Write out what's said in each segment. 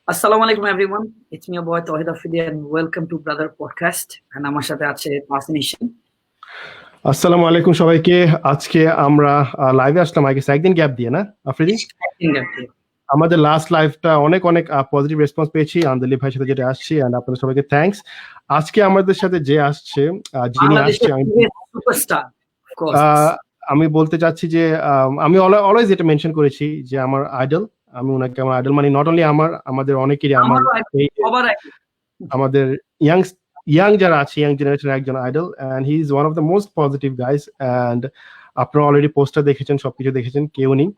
Assalamu alaikum everyone. It's me your boy Tawhid Afridi and welcome to Brother Podcast. And আমার সাথে আছে তাসিন ইশান। আসসালামু আলাইকুম সবাইকে। আজকে আমরা লাইভে আসলাম আগে একদিন গ্যাপ দিয়ে না আফ্রিদি? একদিন গ্যাপ দিয়ে। আমাদের লাস্ট লাইভটা অনেক পজিটিভ রেসপন্স পেয়েছি আন্দলিব ভাইয়ের সাথে যেটা আসছি, এন্ড আপনাদের সবাইকে থ্যাঙ্কস। আজকে আমাদের সাথে যে আসছে যিনি আসছে সুপারস্টার অফ কোর্স, আমি বলতে চাচ্ছি যে আমি অলওয়েজ এটা মেনশন করেছি যে আমার আইডল, আমি ওনাকে আমার আইডল মানে নট অনলি আমাদের অনেকেরই আমাদের ইয়াং যারা আছে ইয়াং জেনারেশনের একজন idol, and he is one of the most positive guys. And আপনারা অলরেডি পোস্টার দেখেছেন, সবকিছু দেখেছেন, কেউ নেই।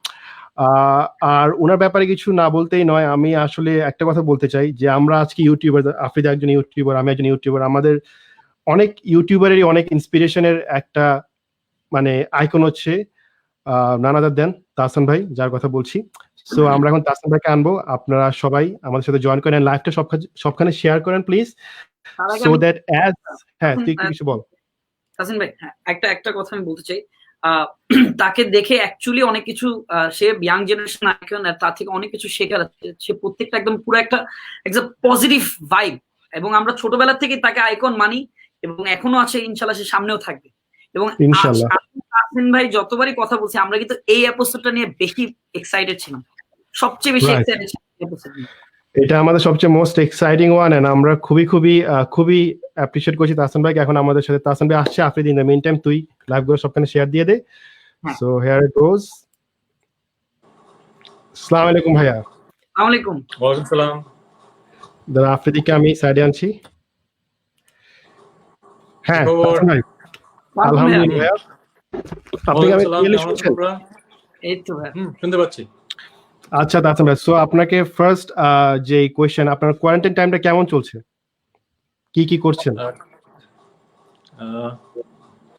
আর ওনার ব্যাপারে কিছু না বলতেই নয়, আমি আসলে একটা কথা বলতে চাই যে আমরা আজকে ইউটিউবার, আফ্রিদা একজন ইউটিউবার, আমি একজন ইউটিউবার, আমাদের অনেক ইউটিউবারেরই অনেক ইন্সপিরেশনের একটা মানে আইকন হচ্ছে নানাদার দেন তাহসান ভাই, যার কথা বলছি। সো আমরা এখন তাহসান ভাইকে আনবো, আপনারা সবাই আমাদের সাথে জয়েন করেন, লাইভটা সবখানে শেয়ার করেন প্লিজ, সো দ্যাট অ্যাজ তুই কিছু বল তাহসান ভাই। একটা কথা আমি বলতে চাই, তাকে দেখে অ্যাকচুয়ালি অনেক কিছু, সে ইয়াং জেনারেশন আইকন, আর তার থেকে অনেক কিছু শেখার আছে। সে প্রত্যেকটা একদম পুরো একটা পজিটিভ ভাইব, এবং আমরা ছোটবেলা থেকে তাকে আইকন মানি এবং এখনো আছে, ইনশাআল্লাহ সে সামনেও থাকবে। এবং ইনশাআল্লাহ তাসিন ভাই যতবারই কথা বলছি, আমরা কিন্তু এই এপিসোডটা নিয়ে বেশি এক্সাইটেড ছিলাম, সবচেয়ে বেশি এক্সাইটেড ছিলাম এপিসোড নিয়ে। এটা আমাদের সবচেয়ে মোস্ট এক্সাইটিং ওয়ান, এন্ড আমরা খুবই অ্যাপ্রিশিয়েট করছি তাহসান ভাইকে এখন আমাদের সাথে। তাহসান ভাই আসছে Afridi, in the meantime তুই লাইভ গুলো সবখানে শেয়ার দিয়ে দে। সো হিয়ার ইট গোজ। আসসালামু আলাইকুম ভাইয়া। আসসালামু আলাইকুম। ওয়া আলাইকুম সালাম। দাদা আফ্রিদিকে আমি সাইডে আনছি। হ্যাঁ তাহসান ভাই, আলহামদুলিল্লাহ। আপনি আমি ক্লিয়ারলি শুনছেন? এই তো ভাই শুনতে পাচ্ছি। আচ্ছা তাহসান ভাই, সো আপনাকে ফার্স্ট যে কোয়েশ্চেন, আপনার কোয়ারেন্টাইন টাইমটা কেমন চলছে, কি করছেন?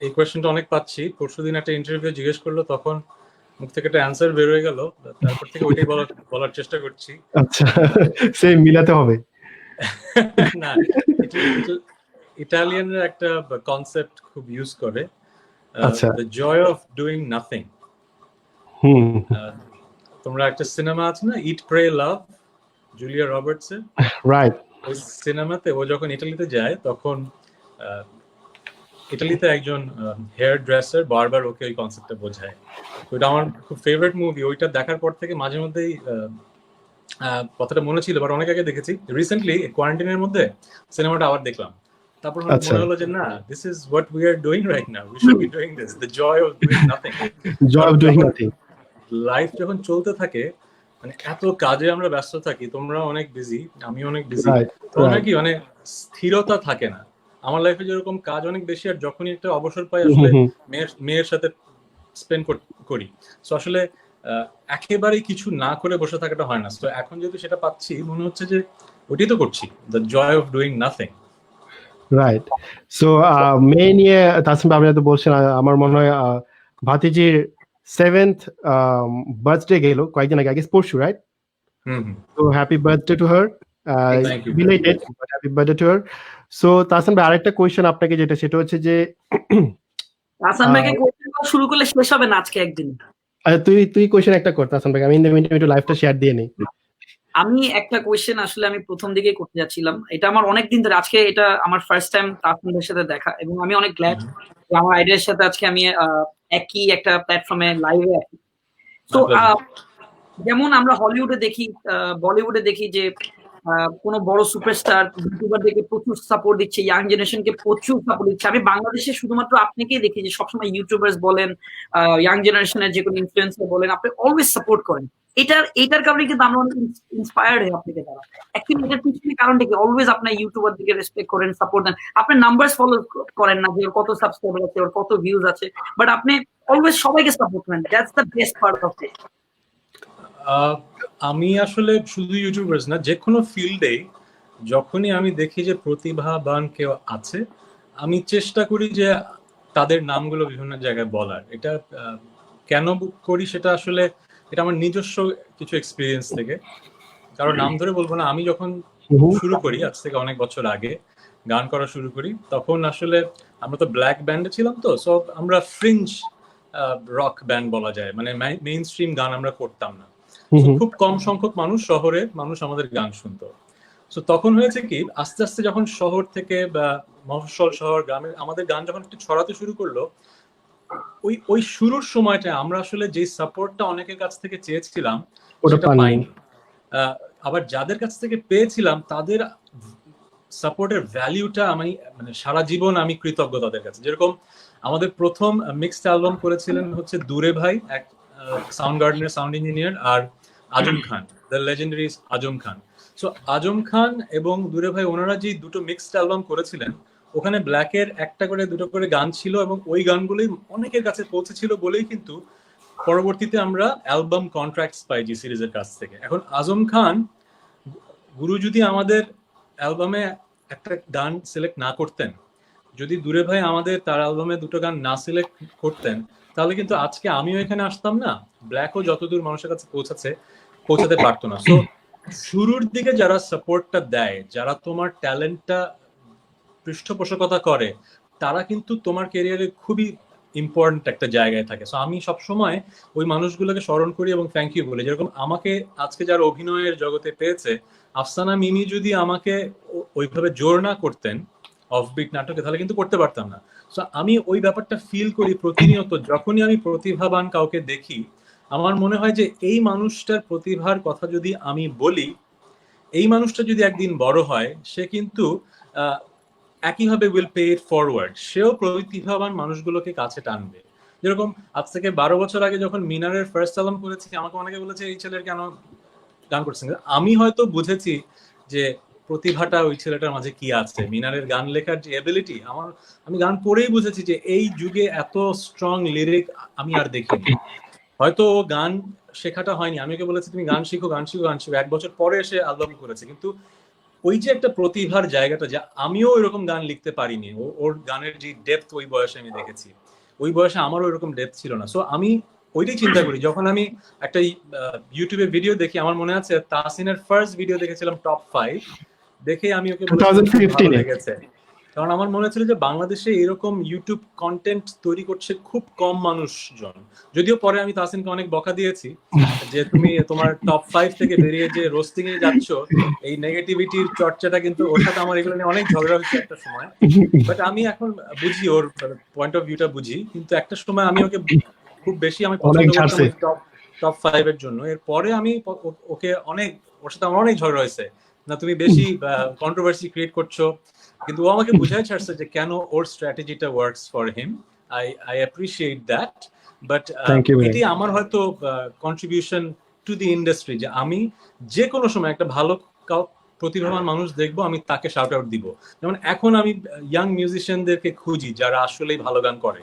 এই কোয়েশ্চেনটা অনেক পাচ্ছি। পরশুদিন একটা ইন্টারভিউ জিজ্ঞেস করলো, তখন মুখ থেকে একটা অ্যানসার বের হয়ে গেল, তারপর থেকে ওইটাই বলার চেষ্টা করছি। আচ্ছা, সেই মিলাতে হবে না, ইটালিয়ানরা একটা কনসেপ্ট খুব ইউজ করে, the joy of doing nothing. তোমরা একটা সিনেমা আছে না, Eat Pray Love, Julia Roberts এর, রাইট? ওই সিনেমাতে ও যখন ইটালিতে যায়, তখন ইটালিতে একজন হেয়ার ড্রেসার বারবার ওকে ওই কনসেপ্টটা বোঝায়। ওইটা আমার খুব ফেভারিট মুভি। ওইটা দেখার পর থেকে মাঝে মধ্যেই কথাটা মনে ছিল, বাট অনেক আগে দেখেছি। রিসেন্টলি কোয়ারেন্টাইনের মধ্যে সিনেমাটা আবার দেখলাম, তারপর মনে হলো যে না, this is what we are doing right now, we should be doing this, the joy of doing nothing. Joy of doing nothing. Life যখন চলতে থাকে, মানে এত কাজে আমরা ব্যস্ত থাকি, তোমরা অনেক বিজি, আমি অনেক বিজি, তোমরা কি মানে স্থিরতা থাকে না। আমার লাইফে যেরকম কাজ অনেক বেশি, আর যখনই একটা অবসর পাই আসলে মেয়ের সাথে স্পেন্ড করি। সো আসলে একেবারেই কিছু না করে বসে থাকাটা হয় না। তো এখন যেহেতু সেটা পাচ্ছি, মনে হচ্ছে যে ওইটাই তো করছি, the joy of doing nothing. Right. So মেয়ে নিয়ে তাসিম আপনি তো বলছেন, আমার মনে হয় ভাতিজির 7th বার্থডে গেল কয়েকদিন আগে, পরশু, right? So happy birthday to her, belated but happy birthday to her. So Tasim ভাই, আরেকটা কোয়েশ্চেন আপনাকে, সেটা হচ্ছে যে তাসিম ভাইকে কোয়েশ্চেন করা শুরু করলে শেষ হবে না আজকে একদিন। আচ্ছা, তুই কোয়েশ্চেন একটা কর তাসিম ভাই, আমি ইন দ্য মিনিট একটু লাইভটা শেয়ার দিয়ে নেই। আমি একটা কোয়েশ্চেন আসলে আমি প্রথম দিকে করতে যাচ্ছিলাম, এটা আমার অনেকদিন ধরে, আজকে এটা আমার ফার্স্ট টাইম তাসিম ভাইয়ের সাথে দেখা, এবং আমি অনেক গ্ল্যাড যে আমার আইডিয়ার সাথে আজকে আমি একই একটা প্ল্যাটফর্মে লাইভে আছি। তো যেমন আমরা হলিউডে দেখি, বলিউডে দেখি যে কোন বড় সুপারস্টার ইউটিউবারদেরকে প্রচুর সাপোর্ট দিচ্ছে, ইয়াং জেনারেশনকে প্রচুর সাপোর্ট দিচ্ছে। আমি বাংলাদেশে শুধুমাত্র আপনাকেই দেখি যে সবসময় ইউটিউবার্স বলেন, ইয়াং জেনারেশনের যে কোনো ইনফ্লুয়েন্সার বলেন, আপনি অলওয়েজ সাপোর্ট করেন। এটার কারণে কিন্তু আমরা অনেক ইন্সপায়ার্ড হই আপনাকে দ্বারা। অ্যাকচুয়ালি এটার পিছনে কারণটা কি? অলওয়েজ আপনার ইউটিউবারদেরকে রেসপেক্ট করেন, সাপোর্ট দেন, আপনি নাম্বারস ফলো করেন না যে ওর কত সাবস্ক্রাইবার আছে, ওর কত ভিউজ আছে, বাট আপনি অলওয়েজ সবাইকে সাপোর্ট করেন। That's the best part of it. আমি আসলে শুধু ইউটিউবার্স না, যে কোনো ফিল্ডে যখনই আমি দেখি যে প্রতিভাবান কেউ আছে, আমি চেষ্টা করি যে তাদের নামগুলো বিভিন্ন জায়গায় বলার। এটা কেন করি সেটা আসলে এটা আমার নিজস্ব কিছু এক্সপিরিয়েন্স থেকে, কারণ নাম ধরে বলবো না। আমি যখন শুরু করি, আজ থেকে অনেক বছর আগে গান করা শুরু করি, তখন আসলে আমরা তো ব্ল্যাক ব্যান্ডে ছিলাম, তো সব আমরা ফ্রিঞ্জ রক ব্যান্ড বলা যায়, মানে মেইন স্ট্রিম গান আমরা করতাম না। হুম, হুম। খুব কম সংখ্যক শহরে মানুষ আমাদের গান শুনতো। সো তখন হয়েছে কি, আস্তে আস্তে যখন শহর থেকে বা মফস্বল শহর গ্রামে আমাদের গান যখন একটু ছড়াতে শুরু করলো, ওই শুরুর সময়টা আমরা আসলে যে সাপোর্টটা অনেকের কাছ থেকে চেয়েছিলাম ওটা সেটা পাননি। পাইনি। আবার যাদের কাছ থেকে পেয়েছিলাম তাদের সাপোর্টের ভ্যালিউটা আমি মানে সারা জীবন আমি কৃতজ্ঞ তাদের কাছে। যেরকম আমাদের প্রথম মিক্সড অ্যালবাম করেছিলেন হচ্ছে দূরে ভাই, এক সাউন্ড গার্ডেনের সাউন্ড ইঞ্জিনিয়ার, আর Azam Khan, the legendary Azam Khan. So Azam Khan এবং দূরে ভাই ওনারা যে দুটো মিক্সড অ্যালবাম করেছিলেন, ওখানে ব্ল্যাকের একটা করে দুটো করে গান ছিল এবং ওই গানগুলোই অনেকের কাছে পৌঁছেছিল বলেই কিন্তু পরবর্তীতে আমরা অ্যালবাম কন্ট্রাক্টস পাই জি সিরিজের কাছ থেকে। এখন আজম খান গুরু যদি আমাদের অ্যালবামে একটা গান সিলেক্ট না করতেন, যদি দূরে ভাই আমাদের তার অ্যালবামে দুটো গান না সিলেক্ট করতেন, তাহলে কিন্তু আজকে আমিও এখানে আসতাম না, ব্ল্যাকও যতদূর মানুষের কাছে পৌঁছাতে পারতো না। সো শুরুর দিকে যারা সাপোর্টটা দেয়, যারা তোমার ট্যালেন্টটা পৃষ্ঠপোষকতা করে, তারা কিন্তু তোমার ক্যারিয়ারে খুবই ইম্পর্টেন্ট একটা জায়গায় থাকে। সো আমি সবসময় ওই মানুষগুলোকে স্মরণ করি এবং থ্যাংক ইউ বলি। যেরকম আমাকে আজকে যারা অভিনয়ের জগতে পেয়েছে, আফসানা মিমি যদি আমাকে ওইভাবে জোর না করতেন অফবিট নাটকে, তাহলে কিন্তু করতে পারতাম না। সো আমি ওই ব্যাপারটা ফিল করি প্রতিনিয়ত। যখনই আমি প্রতিভাবান কাউকে দেখি, আমার মনে হয় যে এই মানুষটার প্রতিভার কথা যদি আমি বলি, এই মানুষটা যদি একদিন বড় হয়, সে কিন্তু একইভাবে উইল পে ইট ফরওয়ার্ড, সেও প্রতিভাবান মানুষগুলোকে কাছে টানবে। যেরকম আজ থেকে 12 বছর আগে যখন মিনারের ফার্স্ট অ্যালবাম করেছি, আমাকে অনেকে বলেছে এই ছেলের কেন গান করছেন। আমি হয়তো বুঝেছি যে প্রতিভাটা ওই ছেলেটার মাঝে কি আছে, মিনারের গান লেখার যে এবিলিটি, আমি গান পড়েই বুঝেছি যে এই যুগে এত স্ট্রং লিরিক আমি আর দেখিনি। হয়তো ও গান শেখাটা হয়নি, আমি ওকে বলেছি তুমি গান শিখো গান শিখো গান শিখো, 1 বছর পরে এসে অ্যালবাম করেছে। কিন্তু ওই যে একটা প্রতিভার জায়গাটা, যে আমিও এরকম গান লিখতে পারিনি, ওর গানের যে ডেপথ ওই বয়সে আমি দেখেছি, ওই বয়সে আমারও এরকম ডেপথ ছিল না। সো আমি ওইটাই চিন্তা করি যখন আমি একটা ইউটিউবে ভিডিও দেখি। আমার মনে আছে তাহসিনের ফার্স্ট ভিডিও দেখেছিলাম টপ 5, দেখে আমি ওকে বলেছি ভালো লেগেছে, কারণ আমার মনে হচ্ছিল যে বাংলাদেশে এরকম ইউটিউব কন্টেন্ট তৈরি করছে খুব কম মানুষজন। যদিও পরে আমি তাহসিনকে অনেক বকা দিয়েছি যে তুমি তোমার টপ 5 থেকে বেরিয়ে যে রোস্টিং এ যাচ্ছ, এই নেগেটিভিটির চর্চাটা, কিন্তু ওর সাথে আমার এগুলো নিয়ে অনেক ঝগড়া হচ্ছে একটা সময়। বাট আমি এখন বুঝি, ওর পয়েন্ট অফ ভিউটা বুঝি, কিন্তু একটা সময় আমি ওকে খুব বেশি আমি পছন্দ করতাম টপ 5 এর জন্য। এরপরে আমি ওকে ওর সাথে আমার অনেক ঝগড়া হয়েছে, না তুমি বেশি কন্ট্রোভার্সি ক্রিয়েট করছো, কিন্তু ও আমাকে বুঝাই ছাড়ছে যে কেন ওর স্ট্র্যাটেজিটা works for him. I appreciate that. But এটি আমার হয়তো কন্ট্রিবিউশন টু দি ইন্ডাস্ট্রি, যে আমি যে কোনো সময় একটা ভালো প্রতিভাবান মানুষ দেখবো, আমি তাকে শাউট আউট দিব। যেমন এখন আমি ইয়াং মিউজিশিয়ানদেরকে খুঁজি যারা আসলেই ভালো গান করে,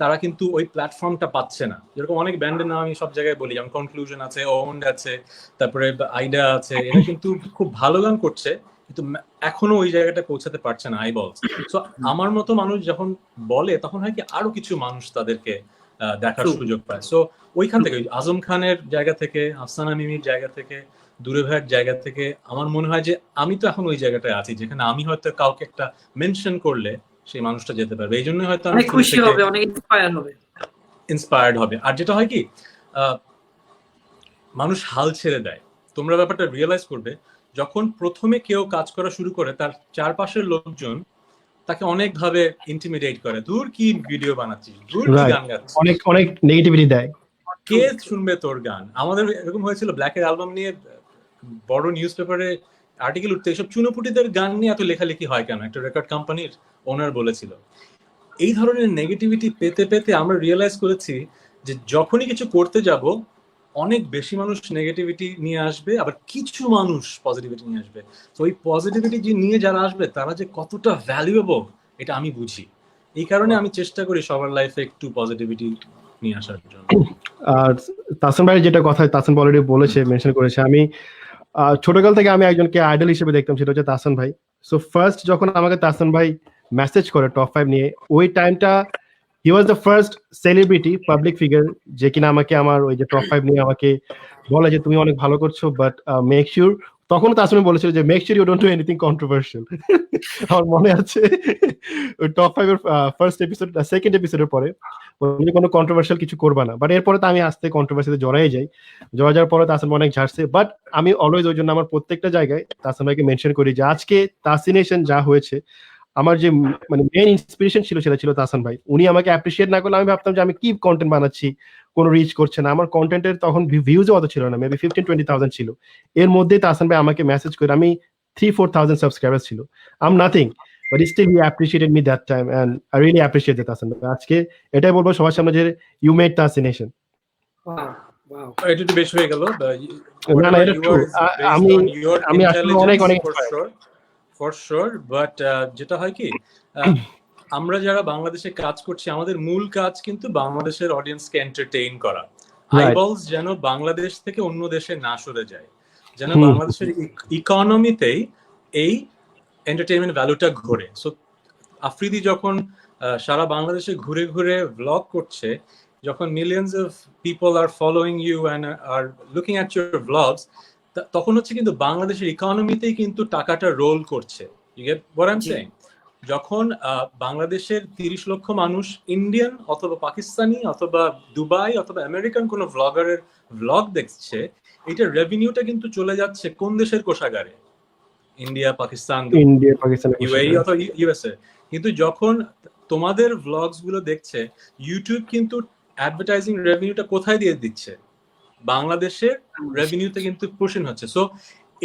তারা কিন্তু ওই প্ল্যাটফর্মটা পাচ্ছে না। যেরকম অনেক ব্যান্ডের নাম আমি সব জায়গায় বলি, যেমন কনক্লুশন আছে, ওন্ড আছে, তারপরে আইডা আছে, এরা কিন্তু খুব ভালো গান করছে, কিন্তু এখনো ওই জায়গাটা পৌঁছাতে পারছে না আইবলস। সো আমার মতো মানুষ যখন বলে, তখন হয় কি আরো কিছু মানুষ তাদেরকে দেখার সুযোগ পায়। সো ওইখান থেকে আজম খানের জায়গা থেকে, আফসানা মিমির জায়গা থেকে, দূরে ভাইয়ের জায়গা থেকে আমার মনে হয় যে আমি তো এখন ওই জায়গাটায় আছি যেখানে আমি হয়তো কাউকে একটা মেনশন করলে সেই মানুষটা যেতে পারবে। এই জন্যই হয়তো অনেক খুশি হবে, অনেক ইন্সপায়ার্ড হবে। আর যেটা হয় কি, মানুষ হাল ছেড়ে দেয়। তোমরা ব্যাপারটা রিয়েলাইজ করবে, যখন প্রথমে কেউ কাজ করা শুরু করে, তার চারপাশের লোকজন তাকে অনেক ভাবে ইন্টিমিডেট করে, দূর কি ভিডিও বানাচ্ছিস, দূর কি গান গাচ্ছিস, অনেক নেগেটিভিটি দেয়, কে শুনবে তোর গান। আমাদের এরকম হয়েছিল ব্ল্যাকের অ্যালবাম নিয়ে, বড় নিউজ পেপারে আর্টিকেল উঠতে, এসব চুনোপুটিদের গান নিয়ে এত লেখালেখি হয় কেন, একটা রেকর্ড কোম্পানির ওনার বলেছিল। এই ধরনের নেগেটিভিটি পেতে পেতে আমরা রিয়েলাইজ করেছি যে যখনই কিছু করতে যাব, অনেক বেশি মানুষ নেগেটিভিটি নিয়ে আসবে, আবার কিছু মানুষ পজিটিভিটি নিয়ে আসবে। তো ওই পজিটিভিটি যে নিয়ে যারা আসবে, তারা যে কতটা ভ্যালুয়েবল এটা আমি বুঝি। এই কারণে আমি চেষ্টা করি সবার লাইফে একটু পজিটিভিটি নিয়ে আসার জন্য। আর তাসিন ভাই যেটা কথা তাসিন অলরেডি বলেছে, মেনশন করেছে, আমি ছোটকাল থেকে আমি একজনকে আইডল হিসেবে দেখতাম, সেটা হচ্ছে তাসিন ভাই। সো ফার্স্ট যখন আমাকে তাসিন ভাই মেসেজ করে টপ 5 নিয়ে, ওই টাইমটা he was the first celebrity public figure যে কিনা আমাকে আমার ওই যে টপ 5 নিয়ে আমাকে বলে যে তুমি অনেক ভালো করছো, বাট মেক শিওর তখন তাসমি বলেছিল যে make sure you don't do anything controversial. আমার মনে আছে টপ 5 এর ফার্স্ট এপিসোড সেকেন্ড এপিসোডের পরে উনি কোনো কন্ট্রোভার্সিয়াল কিছু করবা না, বাট এরপরে তো আমি আস্তে কন্ট্রোভার্সিতে জড়াই যাই, যাওয়ার পরে তাসমি অনেক ঝাড়ছে, বাট আমি অলওয়েজ ওই জন্য আমার প্রত্যেকটা জায়গায় তাসমি ভাইকে মেনশন করি যে আজকে তাসিনেশন যা হয়েছে আমার যে মানে মেইন ইন্সপিরেশন ছিল সেটা ছিল তাহসান ভাই। উনি আমাকে অ্যাপ্রিশিয়েট না করলে আমি ভাবতাম যে আমি কি কন্টেন্ট বানাচ্ছি, কোনো রিচ করছে না, আমার কন্টেন্টের তখন ভিউজও অত ছিল না, মেবি 15-20,000 ছিল। এর মধ্যে তাহসান ভাই আমাকে মেসেজ করে আমি 3-4,000 সাবস্ক্রাইবার্স ছিল, I am nothing, but still he appreciated me that time and I really appreciate that Tahsan ভাই। আজকে এটাই বলবো সবার সামনে যে ইউ মেড তাসিনেশন। এটা একটু বেশি হয়ে গেল। না না, এটা ট্রু। আমি আসলে অনেক ফর শিওর, বাট যেটা হয় কি, আমরা যারা বাংলাদেশে কাজ করছি আমাদের মূল কাজ কিন্তু বাংলাদেশের অডিয়েন্সকে এন্টারটেইন করা। আইবলস যেন বাংলাদেশ থেকে অন্য দেশে না সরে যায়, যেন বাংলাদেশের ইকোনমিতেই এই এন্টারটেইনমেন্ট ভ্যালুটা ঘোরে। সো আফ্রিদি যখন সারা বাংলাদেশে ঘুরে ঘুরে ভ্লগ করছে, যখন millions of people are following you and are looking at your vlogs, তখন হচ্ছে কিন্তু বাংলাদেশের ইকোনমিতেই কিন্তু টাকাটা রোল করছে। You get what I am saying? যখন বাংলাদেশের 30 লক্ষ মানুষ ইন্ডিয়ান অথবা পাকিস্তানি অথবা দুবাই অথবা আমেরিকান কোনো ভ্লগারের ভ্লগ দেখছে, এটা রেভিনিউটা কিন্তু চলে যাচ্ছে কোন দেশের কোষাগারে? ইন্ডিয়া, পাকিস্তান, ইউএই অথবা ইউএসএ। কিন্তু যখন তোমাদের ভ্লগস গুলো দেখছে, ইউটিউব কিন্তু অ্যাডভার্টাইজিং রেভিনিউটা কোথায় দিয়ে দিচ্ছে? বাংলাদেশের রেভিনিউতে কিন্তু পুশিং হচ্ছে। সো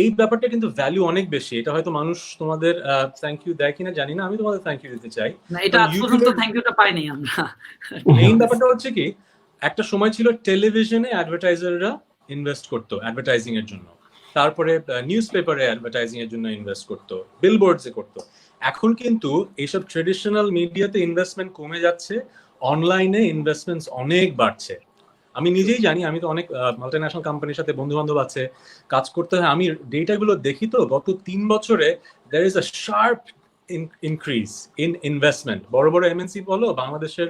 এই ব্যাপারটা কিন্তু ভ্যালু অনেক বেশি। এটা হয়তো মানুষ তোমাদের থ্যাংক ইউ দেয় কিনা জানি না, আমি তোমাদের থ্যাংক ইউ দিতে চাই। না, এটা আজ পর্যন্ত থ্যাংক ইউটা পাইনি আমরা। মেইন ব্যাপারটা হচ্ছে কি, একটা সময় ছিল টেলিভিশনে অ্যাডভার্টাইজাররা ইনভেস্ট করতো অ্যাডভার্টাইজিং এর জন্য, তারপরে নিউজ পেপারে অ্যাডভার্টাইজিং এর জন্য ইনভেস্ট করতো, বিলবোর্ডসে করতো। এখন কিন্তু এইসব ট্রেডিশনাল মিডিয়াতে ইনভেস্টমেন্ট কমে যাচ্ছে, অনলাইনে ইনভেস্টমেন্টস অনেক বাড়ছে। আমি নিজেই জানি, আমি তো অনেক মাল্টিন্যাশনাল কোম্পানির সাথে বন্ধু বান্ধব আছে, কাজ করতে হয়, আমি ডেটাগুলো দেখি তো গত 3 বছরে there is a sharp increase in investment. বড় বড় এমএনসি বলো, বাংলাদেশের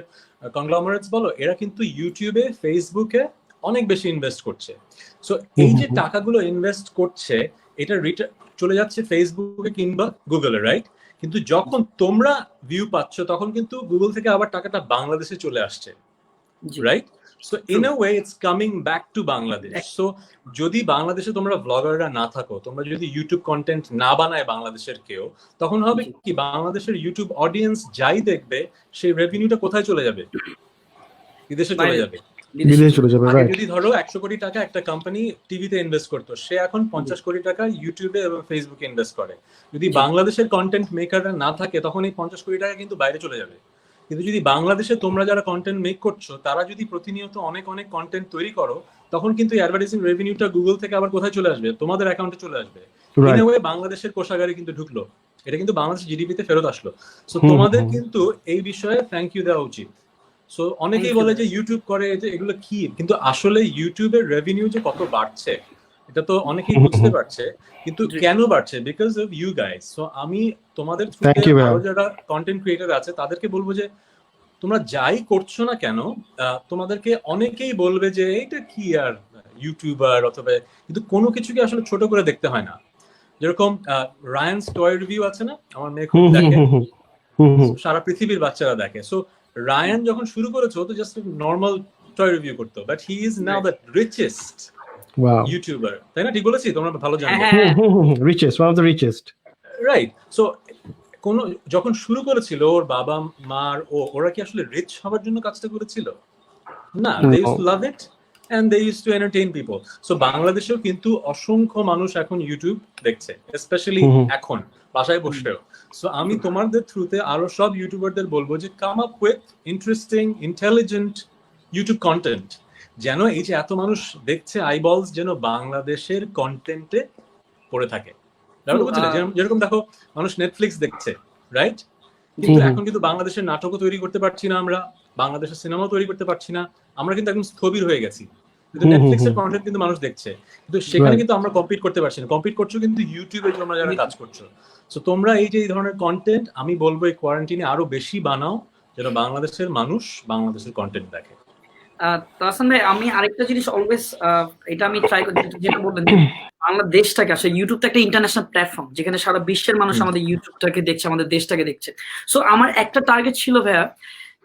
কংগ্লোমারেটস বলো, এরা কিন্তু ইউটিউবে, ফেসবুকে অনেক বেশি ইনভেস্ট করছে। সো এই যে টাকাগুলো ইনভেস্ট করছে, এটা চলে যাচ্ছে ফেসবুকে কিংবা গুগলে, রাইট? কিন্তু যখন তোমরা ভিউ পাচ্ছ তখন কিন্তু গুগল থেকে আবার টাকাটা বাংলাদেশে চলে আসছে, right? So in a way it's coming back to Bangladesh. So যদি বাংলাদেশে তোমরা ব্লগাররা না থাকো, তোমরা যদি ইউটিউব কন্টেন্ট না বানায় বাংলাদেশের কেউ, তখন হবে কি, বাংলাদেশের ইউটিউব অডিয়েন্স যাই দেখবে সেই রেভিনিউটা কোথায় চলে যাবে? বিদেশে চলে যাবে। যদি ধরো 100 কোটি টাকা একটা কোম্পানি টিভিতে ইনভেস্ট করতো, সে এখন 50 কোটি টাকা ইউটিউবে এবং ফেসবুকে ইনভেস্ট করে। যদি বাংলাদেশের কন্টেন্ট মেকাররা না থাকে, তখন এই 50 কোটি টাকা কিন্তু বাইরে চলে যাবে। কিন্তু যদি বাংলাদেশে তোমরা যারা কন্টেন্ট মেক করছো, তারা যদি প্রতিনিয়ত অনেক অনেক কন্টেন্ট তৈরি করো, তখন কিন্তু অ্যাডভার্টাইজিং রেভিনিউটা গুগল থেকে আবার কোথায় চলে আসবে? তোমাদের অ্যাকাউন্টে চলে আসবে। ইন এ ওয়ে বাংলাদেশের কোষাগারে কিন্তু ঢুকলো, এটা কিন্তু বাংলাদেশ জিডিপিতে ফেরত আসলো। সো তোমাদের কিন্তু এই বিষয়ে থ্যাংক ইউ দেওয়া উচিত। সো অনেকেই বলে যে ইউটিউব করে, যে এগুলো কি, কিন্তু আসলে ইউটিউবের রেভিনিউ যে কত বাড়ছে এটা তো অনেকেই বুঝতে পারছে, কিন্তু কেন বাড়ছে? Because of you guys. So আমি তোমাদের থ্রুতে আরো যারা কন্টেন্ট ক্রিয়েটর আছে তাদেরকে বলবো যে তোমরা যাই করছো না কেন, তোমাদেরকে অনেকেই বলবে যে এইটা কি আর ইউটিউবার অথবা, কিন্তু কোনো কিছুকে আসলে ছোট করে দেখতে হয় না। যেরকম রায়ানস টয় রিভিউ আছে না, আমার মেয়ে খুব দেখে, সারা পৃথিবীর বাচ্চারা দেখে। সো রায়ান যখন শুরু করেছে ও তো জাস্ট নর্মাল টয় রিভিউ করতো, but he is now the richest YouTuber, তাই না? ঠিক বলেছি? তোমরা ভালো জানো, richest, one of the richest, right? So কোন যখন শুরু করেছিল ওর বাবা মার, ওরা কি আসলে রিচ হওয়ার জন্য কাজটা করেছিল? না, they used to love it and they used to entertain people. So বাংলাদেশেও কিন্তু অসংখ্য মানুষ এখন ইউটিউব দেখছে, স্পেশালি এখন বাসায় বসেও। সো আমি তোমাদের থ্রুতে আরো সব ইউটিউবারদের বলবো যে come up with interesting, intelligent YouTube content, যেন এই যে এত মানুষ দেখছে আইবলস যেন বাংলাদেশের কন্টেন্টে পড়ে থাকে। যেরকম দেখো মানুষ নেটফ্লিক্স দেখছে, রাইট? কিন্তু এখন কিন্তু বাংলাদেশের নাটকও তৈরি করতে পারছি না আমরা, বাংলাদেশের সিনেমাও তৈরি করতে পারছি না, আমরা কিন্তু একদম স্থবির হয়ে গেছি। কিন্তু নেটফ্লিক্সের কন্টেন্ট কিন্তু মানুষ দেখছে, কিন্তু সেখানে কিন্তু আমরা কম্পিট করতে পারছি না। কম্পিট করছো কিন্তু ইউটিউবে তোমরা যারা কাজ করছো। সো তোমরা এই যে এই ধরনের কন্টেন্ট, আমি বলবো এই কোয়ারেন্টাইনে আরো বেশি বানাও, যেন বাংলাদেশের মানুষ বাংলাদেশের কন্টেন্ট দেখে। তাহসান ভাই, আমি আরেকটা জিনিস অলওয়েজ এটা আমি ট্রাই করি, যেটা বললেন যে বাংলাদেশটাকে আসলে ইউটিউব তো একটা ইন্টারন্যাশনাল প্ল্যাটফর্ম, যেখানে সারা বিশ্বের মানুষ আমাদের ইউটিউবটাকে দেখছে, আমাদের দেশটাকে দেখছে। সো আমার একটা টার্গেট ছিল ভাইয়া,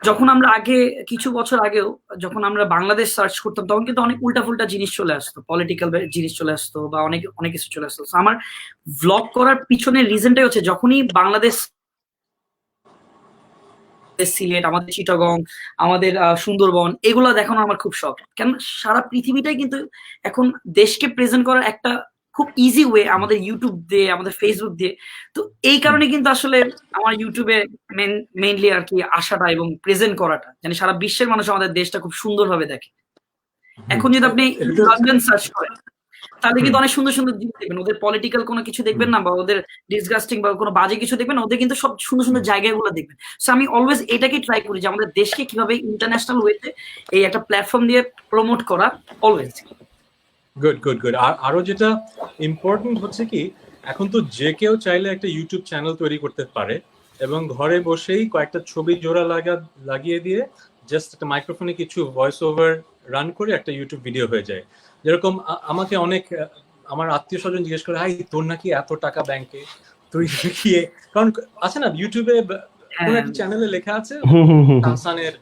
যখন আমরা আগে কিছু বছর আগেও যখন আমরা বাংলাদেশ সার্চ করতাম, তখন কিন্তু অনেক উল্টাফুল্টা জিনিস চলে আসতো, পলিটিক্যাল জিনিস চলে আসতো বা অনেক অনেক কিছু চলে আসতো। So আমার ভ্লগ করার পিছনের রিজনটাই হচ্ছে, যখনই বাংলাদেশ, সিলেট, আমাদের চিটাগং, আমাদের সুন্দরবন, এগুলো দেখানো আমার খুব শখ। কেন সারা পৃথিবীটাই কিন্তু এখন দেশকে প্রেজেন্ট করার একটা খুব ইজি ওয়ে আমাদের ইউটিউব দিয়ে, আমাদের ফেসবুক দিয়ে। তো এই কারণে কিন্তু আসলে আমার ইউটিউবে মেইনলি আর কি আসাটা এবং প্রেজেন্ট করাটা, মানে সারা বিশ্বের মানুষ আমাদের দেশটা খুব সুন্দরভাবে দেখে। এখন যদি আপনি লন্ডন সার্চ করেন, তাহলে কিন্তু অনেক সুন্দর সুন্দর জিনিস দেখবেন, ওদের পলিটিক্যাল কোনো কিছু দেখবেন না, বা ওদের ডিসগাস্টিং বা কোনো বাজে কিছু দেখবেন, ওদের কিন্তু সব সুন্দর সুন্দর জায়গাগুলো দেখবেন। সো আমি অলওয়েজ এটাকে ট্রাই করি যে আমাদের দেশকে কিভাবে ইন্টারন্যাশনাল ওয়েতে এই একটা প্ল্যাটফর্ম দিয়ে প্রমোট করা, অলওয়েজ। Good good good. আরো যেটা ইম্পর্টেন্ট হচ্ছে কি, এখন তো যে কেউ চাইলে একটা ইউটিউব চ্যানেল তৈরি করতে পারে এবং ঘরে বসেই কয়েকটা ছবি জোড়া লাগিয়ে দিয়ে জাস্ট একটা মাইক্রোফোনে কিছু ভয়েস ওভার রান করে একটা ইউটিউব ভিডিও হয়ে যায়। যেরকম আমাকে অনেক আমার আত্মীয় স্বজন জিজ্ঞেস করে, হাই তোর নাকি এত টাকা ব্যাংকে, তুই কি, কারণ আছে না ইউটিউবে কোন একটা চ্যানেলে লেখা আছে তাহসানের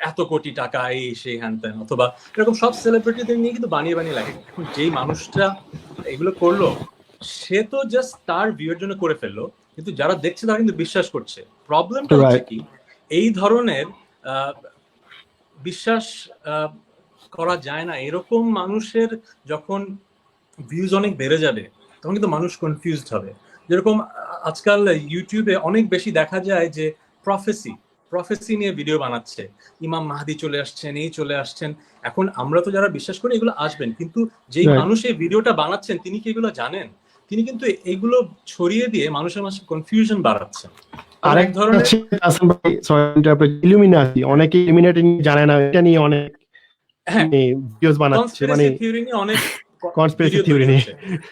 এত কোটি টাকা, এই সেই হ্যান ত্যান, অথবা এরকম সব সেলিব্রিটিদের নিয়ে কিন্তু বানিয়ে বানিয়ে লাগে। এখন যেই মানুষটা এগুলো করলো, সে তো জাস্ট তার ভিউয়ের জন্য করে ফেললো, কিন্তু যারা দেখছে তারা কিন্তু বিশ্বাস করছে। প্রবলেমটা হচ্ছে কি, এই ধরনের বিশ্বাস করা যায় না এরকম মানুষের যখন ভিউজ অনেক বেড়ে যাবে, তখন কিন্তু মানুষ কনফিউজড হবে। যেরকম আজকাল ইউটিউবে অনেক বেশি দেখা যায় যে প্রফেসি নিয়ে ভিডিও বানাচ্ছে, ইমাম মাহদি চলে আসছেন, এই চলে আসছেন। এখন আমরা তো যারা বিশ্বাস করি এগুলো আসবেন, কিন্তু যেই মানুষ এই ভিডিওটা বানাচ্ছেন তিনি কি এগুলো জানেন? তিনি কিন্তু এইগুলো ছড়িয়ে দিয়ে মানুষের মাঝে কনফিউশন বাড়াচ্ছেন। আরেক ধরনের ইলুমিনাটি, অনেকে ইলুমিনাটি জানে না, এটা নিয়ে অনেক ভিডিওস বানাচ্ছে, মানে অনেক কনস্পিরেসি থিওরি নিয়ে।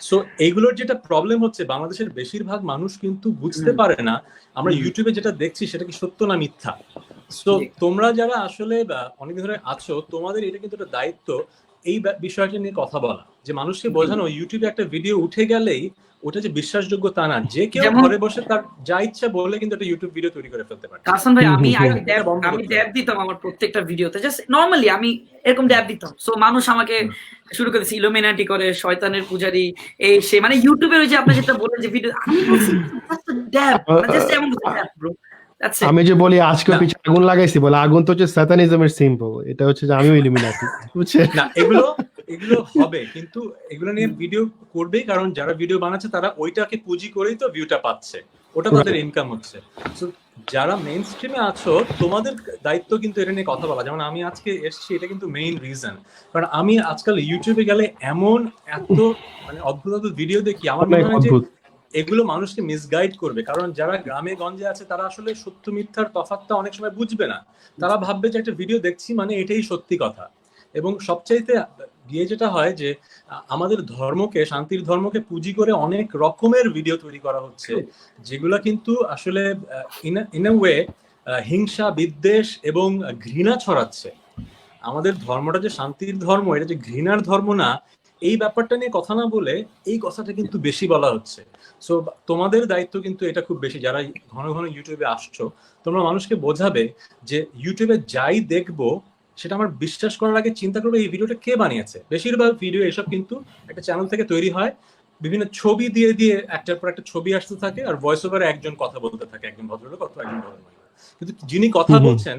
সো এইগুলোর যেটা প্রবলেম হচ্ছে, বাংলাদেশের বেশিরভাগ মানুষ কিন্তু বুঝতে পারে না আমরা ইউটিউবে যেটা দেখছি সেটা কি সত্য না মিথ্যা। সো তোমরা যারা আসলে অনেকদিন ধরে আছো, তোমাদের এটা কিন্তু একটা দায়িত্ব এই বিষয়টা নিয়ে কথা বলা, যে মানুষকে বোঝানো ইউটিউবে একটা ভিডিও উঠে গেলেই ওটা যে বিশ্বাসযোগ্য তা না, যে কেউ ঘরে বসে তার যা ইচ্ছা বলে কিন্তু একটা ইউটিউব ভিডিও তৈরি করে ফেলতে পারে। হাসান ভাই, আমি ট্যাব দিতাম আমার প্রত্যেকটা ভিডিওতে, জাস্ট নরমালি আমি এরকম ট্যাব দিতাম। সো মানুষ আমাকে শুরু করেছে ইলুমিনাটি করে, শয়তানের পূজারি, এই সে, মানে ইউটিউবের ওই যে আপনি যেটা বলেন যে ভিডিও, আমি বলছি ট্যাব, জাস্ট এমন ট্যাব ব্রো। আমি যে বলি আজকে পিছনে আগুন লাগাইছি, বলে আগুন তো হচ্ছে সাতানিজমের সিম্বল, এটা হচ্ছে যে আমিও ইলুমিনাটি, বুঝছেন না? এগুলো হবে, কিন্তু এগুলো নিয়ে ভিডিও করবেই, কারণ যারা ভিডিও বানাচ্ছে তারা ওইটাকে পুঁজি করেই তো ভিউটা পাচ্ছে, ওটা তাদের ইনকাম হচ্ছে। সো যারা মেইন স্ট্রিমে আছো, তোমাদের দায়িত্ব কিন্তু এটা নিয়ে কথা বলা। যেমন আমি আজকে এসেছি, এটা কিন্তু মেইন রিজন, কারণ আমি আজকাল ইউটিউবে গেলে এমন এত মানে অদ্ভুত অদ্ভুত ভিডিও দেখি, আমার মনে হয় যে এগুলো মানুষকে মিসগাইড করবে। কারণ যারা গ্রামে গঞ্জে আছে তারা আসলে সত্য মিথ্যার তফাৎটা অনেক সময় বুঝবে না, তারা ভাববে যে একটা ভিডিও দেখছি মানে এটাই সত্যি কথা। এবং সবচাইতে গিয়ে যেটা হয় যে আমাদের ধর্মকে, শান্তির ধর্মকে পুঁজি করে অনেক রকমের ভিডিও তৈরি করা হচ্ছে, যেগুলো কিন্তু আসলে ইন এ ওয়ে হিংসা, বিদ্বেষ এবং ঘৃণা ছড়াচ্ছে। আমাদের ধর্মটা যে শান্তির ধর্ম, এটা যে ঘৃণার ধর্ম না, এই ব্যাপারটা নিয়ে কথা না বলে এই কথাটা কিন্তু বেশি বলা হচ্ছে। সো তোমাদের দায়িত্ব কিন্তু এটা খুব বেশি, যারা ঘন ঘন ইউটিউবে আসছো, তোমরা মানুষকে বোঝাবে যে ইউটিউবে যাই দেখবো সেটা আমার বিশ্বাস করার আগে চিন্তা করবে এই ভিডিওটা কে বানিয়েছে। বেশিরভাগ ভিডিও এসব কিন্তু একটা চ্যানেল থেকে তৈরি হয়, বিভিন্ন ছবি দিয়ে দিয়ে একটার পর একটা ছবি আসতে থাকে, আর ভয়েস ওভারে একজন কথা বলতে থাকে, একজন ভদ্রলোক অথবা একজন ভদ্রমহিলা, কিন্তু যিনি কথা বলছেন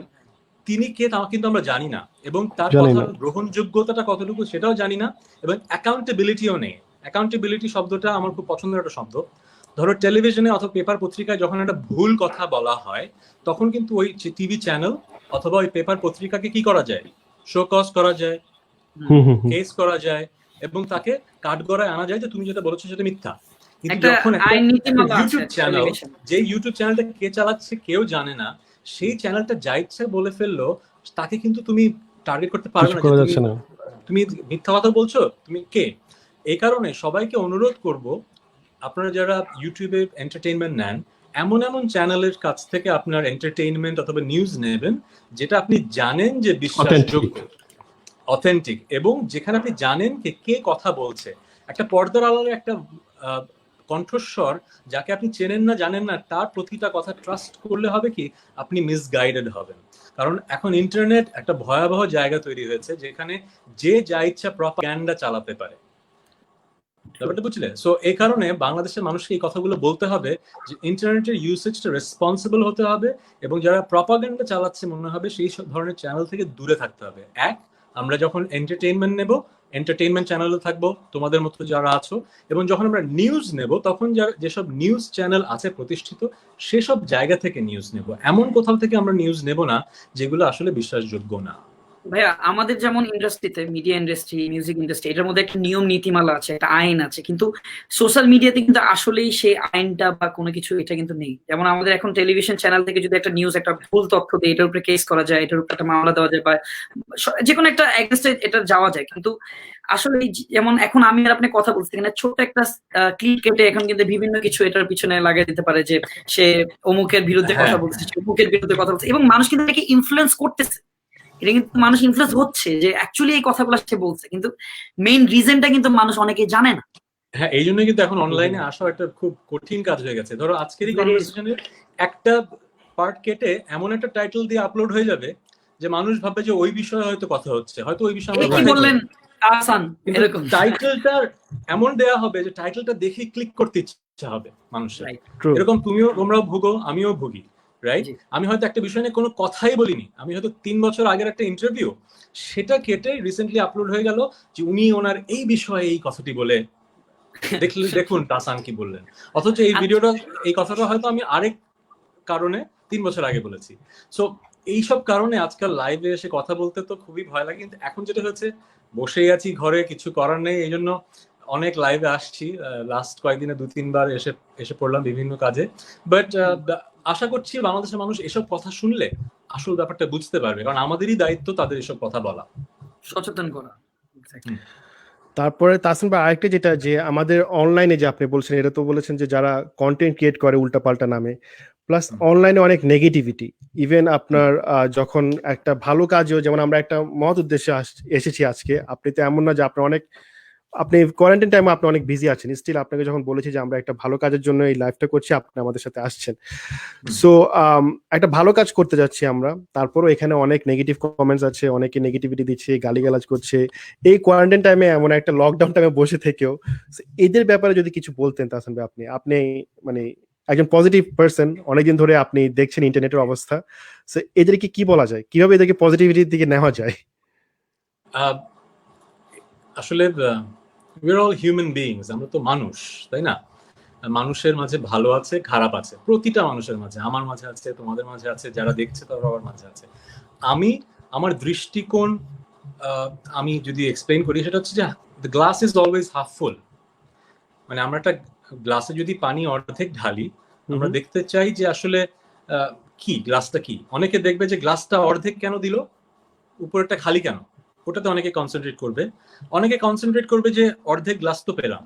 তিনি কে তা কিন্তু আমরা জানি না, এবং তার কথার গ্রহণযোগ্যতাটা কতটুকু সেটাও জানি না, এবং অ্যাকাউন্টেবিলিটিও নেই। অ্যাকাউন্টেবিলিটি শব্দটা আমার খুব পছন্দের একটা শব্দ। ধরো টেলিভিশনে অথবা পেপার পত্রিকায় যখন একটা ভুল কথা বলা হয়, তখন কিন্তু ওই টিভি চ্যানেল অথবা ওই পেপার পত্রিকাকে কি করা যায়, শো কজ করা যায়, কেস করা যায়, এবং তাকে কাঠগড়ায় আনা যায় যে তুমি যেটা বলেছো সেটা মিথ্যা। কিন্তু যখন ইউটিউব চ্যানেল, যে ইউটিউব চ্যানেলটা কে চালাচ্ছে কেউ জানে না, সেই চ্যানেলটা যা ইচ্ছা বলে ফেললো, তাকে কিন্তু তুমি টার্গেট করতে পারবে না, তুমি মিথ্যা কথা বলছো, তুমি কে। এই কারণে সবাইকে অনুরোধ করব, আপনারা যারা ইউটিউবে এন্টারটেইনমেন্ট নেন, এমন এমন চ্যানেলের কাছ থেকে আপনার এন্টারটেইনমেন্ট অথবা নিউজ নেবেন যেটা আপনি জানেন যে বিশ্বাসযোগ্য, অথেন্টিক, এবং যেখানে আপনি জানেন কে কথা বলছে। একটা পর্দার আড়ালে একটা কণ্ঠস্বর যাকে আপনি চেনেন না জানেন না, তার প্রতিটা কথা ট্রাস্ট করলে হবে কি আপনি মিসগাইডেড হবেন। কারণ এখন ইন্টারনেট একটা ভয়াবহ জায়গা তৈরি হয়েছে যেখানে যে যা ইচ্ছা প্রপাগান্ডা চালাতে পারে, ব্যাপারটা বুঝলে? সো এই কারণে বাংলাদেশের মানুষকে এই কথাগুলো বলতে হবে যে ইন্টারনেটের ইউসেজটা রেসপন্সিবল হতে হবে, এবং যারা প্রপাগান্ডা চালাচ্ছে মনে হবে সেই সব ধরনের চ্যানেল থেকে দূরে থাকতে হবে। আমরা যখন এন্টারটেইনমেন্ট নেব, এন্টারটেইনমেন্ট চ্যানেলে থাকবো তোমাদের মতো যারা আছো, এবং যখন আমরা নিউজ নেব তখন যেসব নিউজ চ্যানেল আছে প্রতিষ্ঠিত সেসব জায়গা থেকে নিউজ নেব। এমন কোথাও থেকে আমরা নিউজ নেব না যেগুলো আসলে বিশ্বাসযোগ্য না। ভাইয়া আমাদের যেমন ইন্ডাস্ট্রিতে, মিডিয়া ইন্ডাস্ট্রি, মিউজিক ইন্ডাস্ট্রি, এটার মধ্যে একটা নিয়ম নীতিমালা আছে, একটা আইন আছে, কিন্তু সোশ্যাল মিডিয়াতে কিন্তু আসলেই সেই আইনটা বা কোনো কিছু এটা কিন্তু নেই। যেমন আমাদের এখন টেলিভিশন চ্যানেল থেকে যদি একটা নিউজ, একটা ভুল তথ্য দেয়, এটার উপরে কেস করা যায়, এটার উপরে একটা মামলা দেওয়া যায়, বা যে কোনো একটা এগেইনস্টে এটা যাওয়া যায়। কিন্তু আসলে যেমন এখন আমি আর আপনি কথা বলছি কিনা, ছোট্ট একটা ক্লিপ কেটে এখন কিন্তু বিভিন্ন কিছু এটার পিছনে লাগিয়ে দিতে পারে যে সে অমুকের বিরুদ্ধে কথা বলছে, সে অমুকের বিরুদ্ধে কথা বলছে, এবং মানুষ কিন্তু এটাকে ইনফ্লুয়েন্স করতেছে। এটা কিন্তু মানুষ ইনফ্লুয়েন্স হচ্ছে যে অ্যাকচুয়ালি এই কথাগুলো সে বলছে, কিন্তু মেইন রিজনটা কিন্তু মানুষ অনেকেই জানে না। হ্যাঁ, এই জন্যই কিন্তু এখন অনলাইনে আসা একটা খুব কঠিন কাজ হয়ে গেছে। ধরো আজকেরই কনভারসেশনের একটা পার্ট কেটে এমন একটা টাইটেল দিয়ে আপলোড হয়ে যাবে যে মানুষ ভাববে যে ওই বিষয়ে হয়তো কথা হচ্ছে, হয়তো ওই বিষয়ে আমরা বললেন আসান, এরকম টাইটেলটা এমন দেয়া হবে যে টাইটেলটা দেখে ক্লিক করতে ইচ্ছা হবে মানুষের। এরকম তোমরাও ভুগো, আমিও ভুগি, রাইট? আমি হয়তো একটা বিষয় নিয়ে কোনো কথাই বলিনি, আমি হয়তো 3 বছর আগের একটা ইন্টারভিউ সেটা কেটে রিসেন্টলি আপলোড হয়ে গেল যে উনি ওনার এই বিষয়ে এই কথাটি বলে দেখুন তাসান কি বললেন, অথচ এই ভিডিওটা, এই কথাটা হয়তো আমি আরেক কারণে 3 বছর আগে বলেছি। সো এইসব কারণে আজকাল লাইভে এসে কথা বলতে তো খুবই ভয় লাগে। কিন্তু এখন যেটা হচ্ছে, বসেই আছি ঘরে, কিছু করার নেই, এই জন্য অনেক লাইভে আসছি। লাস্ট কয়েকদিনে 2-3 বার এসে পড়লাম বিভিন্ন কাজে। বাট আশা করছি বাংলাদেশের মানুষ এসব কথা শুনলে আসল ব্যাপারটা বুঝতে পারবে, কারণ আমাদেরই দায়িত্ব তাদের এসব কথা বলা, সচেতন করা। তারপরে তাসিম ভাই আরেকটা যেটা, যে আমাদের অনলাইনে যে আপনি বলছেন, এটা তো বলেছেন যে যারা কন্টেন্ট ক্রিয়েট করে উল্টাপাল্টা নামে, প্লাস অনলাইনে অনেক নেগেটিভিটি। ইভেন আপনার যখন একটা ভালো কাজেও, যেমন আমরা একটা মহৎ উদ্দেশ্যে এসেছি আজকে, আপনি তো এমন না যে আপনি কোয়ারেন্টাইন টাইমে আপনি অনেক বিজি আছেন, স্টিল আপনাকে যখন বলেছি যে আমরা একটা ভালো কাজের জন্য এই লাইভটা করছি, আপনি আমাদের সাথে আসছেন। সো একটা ভালো কাজ করতে যাচ্ছি আমরা, তারপরও এখানে অনেক নেগেটিভ কমেন্টস আছে, অনেকে নেগেটিভিটি দিচ্ছে, গালিগালাজ করছে এই কোয়ারেন্টাইন টাইমে, এমন একটা লকডাউন টাইমে বসে থেকেও। এদের ব্যাপারে যদি কিছু বলতেন তাহসান ভাই, আপনি মানে একজন পজিটিভ পার্সন, অনেকদিন ধরে আপনি দেখছেন ইন্টারনেটের অবস্থা, সো এদেরকে কি বলা যায়, কিভাবে এদেরকে পজিটিভিটির দিকে নেওয়া যায়? আসলে we are all human beings, আমরা তো মানুষ, তাই না? মানুষের মাঝে ভালো আছে, খারাপ আছে, প্রতিটা মানুষের মাঝে, আমার মাঝে আছে, তোমাদের মাঝে আছে, যারা দেখছে তারা আমার মাঝে আছে। আমার দৃষ্টিকোণ আমি যদি এক্সপ্লেইন করি, সেটা হচ্ছে যে the glass is always half ফুল। মানে আমরা একটা গ্লাসে যদি পানি অর্ধেক ঢালি, আমরা দেখতে চাই যে আসলে কি গ্লাসটা কি। অনেকে দেখবে যে গ্লাসটা অর্ধেক কেন দিল, উপরেরটা খালি কেন, ওটাতে অনেকে কনসেন্ট্রেট করবে। অনেকে কনসেন্ট্রেট করবে যে অর্ধেক গ্লাস তো পেলাম,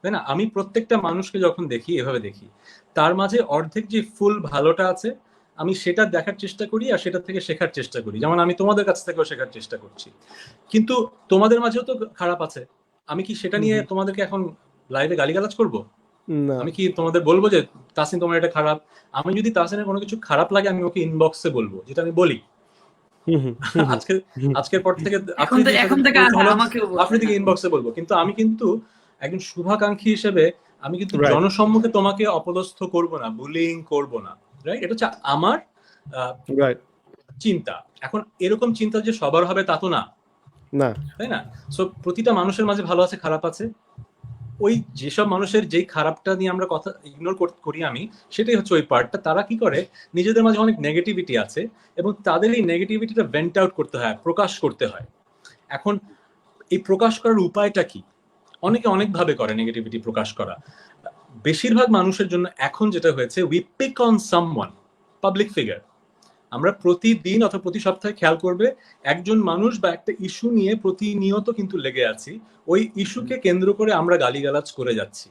তাই না? আমি প্রত্যেকটা মানুষকে যখন দেখি, এভাবে দেখি, তার মাঝে অর্ধেক যে ফুল ভালোটা আছে, আমি সেটা দেখার চেষ্টা করি আর সেটা থেকে শেখার চেষ্টা করি। যেমন আমি তোমাদের কাছ থেকেও শেখার চেষ্টা করছি, কিন্তু তোমাদের মাঝেও তো খারাপ আছে। আমি কি সেটা নিয়ে তোমাদেরকে এখন লাইভে গালিগালাজ করবো? আমি কি তোমাদের বলবো যে তাসিন তোমার এটা খারাপ? আমি যদি তাসিনের কোনো কিছু খারাপ লাগে, আমি ওকে ইনবক্সে বলবো, যেটা আমি বলি আজকের পর থেকে আপনি থেকে ইনবক্সে বলবো। কিন্তু আমি একজন শুভাকাঙ্ক্ষী হিসেবে আমি কিন্তু জনসম্মুখে তোমাকে অপদস্থ করব না, বুলিং করব না, রাইট? এটা হচ্ছে আমার চিন্তা। এখন এরকম চিন্তা যে সবার হবে তা তো না, তাই না? সো প্রতিটা মানুষের মাঝে ভালো আছে, খারাপ আছে। ওই যেসব মানুষের যেই খারাপটা নিয়ে আমরা কথা ইগনোর করি, আমি সেটাই হচ্ছে ওই পার্টটা। তারা কি করে, নিজেদের মাঝে অনেক নেগেটিভিটি আছে এবং তাদের এই নেগেটিভিটিটা ভেন্ট আউট করতে হয়, প্রকাশ করতে হয়। এখন এই প্রকাশ করার উপায়টা কি? অনেকে অনেকভাবে করে নেগেটিভিটি প্রকাশ করা। বেশিরভাগ মানুষের জন্য এখন যেটা হয়েছে, we pick on someone, public figure. আমরা প্রতিদিন অথবা প্রতি সপ্তাহে খেয়াল করবে, একজন মানুষ বা একটা ইস্যু নিয়ে প্রতিনিয়ত কিন্তু লেগে আছি, ওই ইস্যুকে কেন্দ্র করে আমরা গালিগালাজ করে যাচ্ছি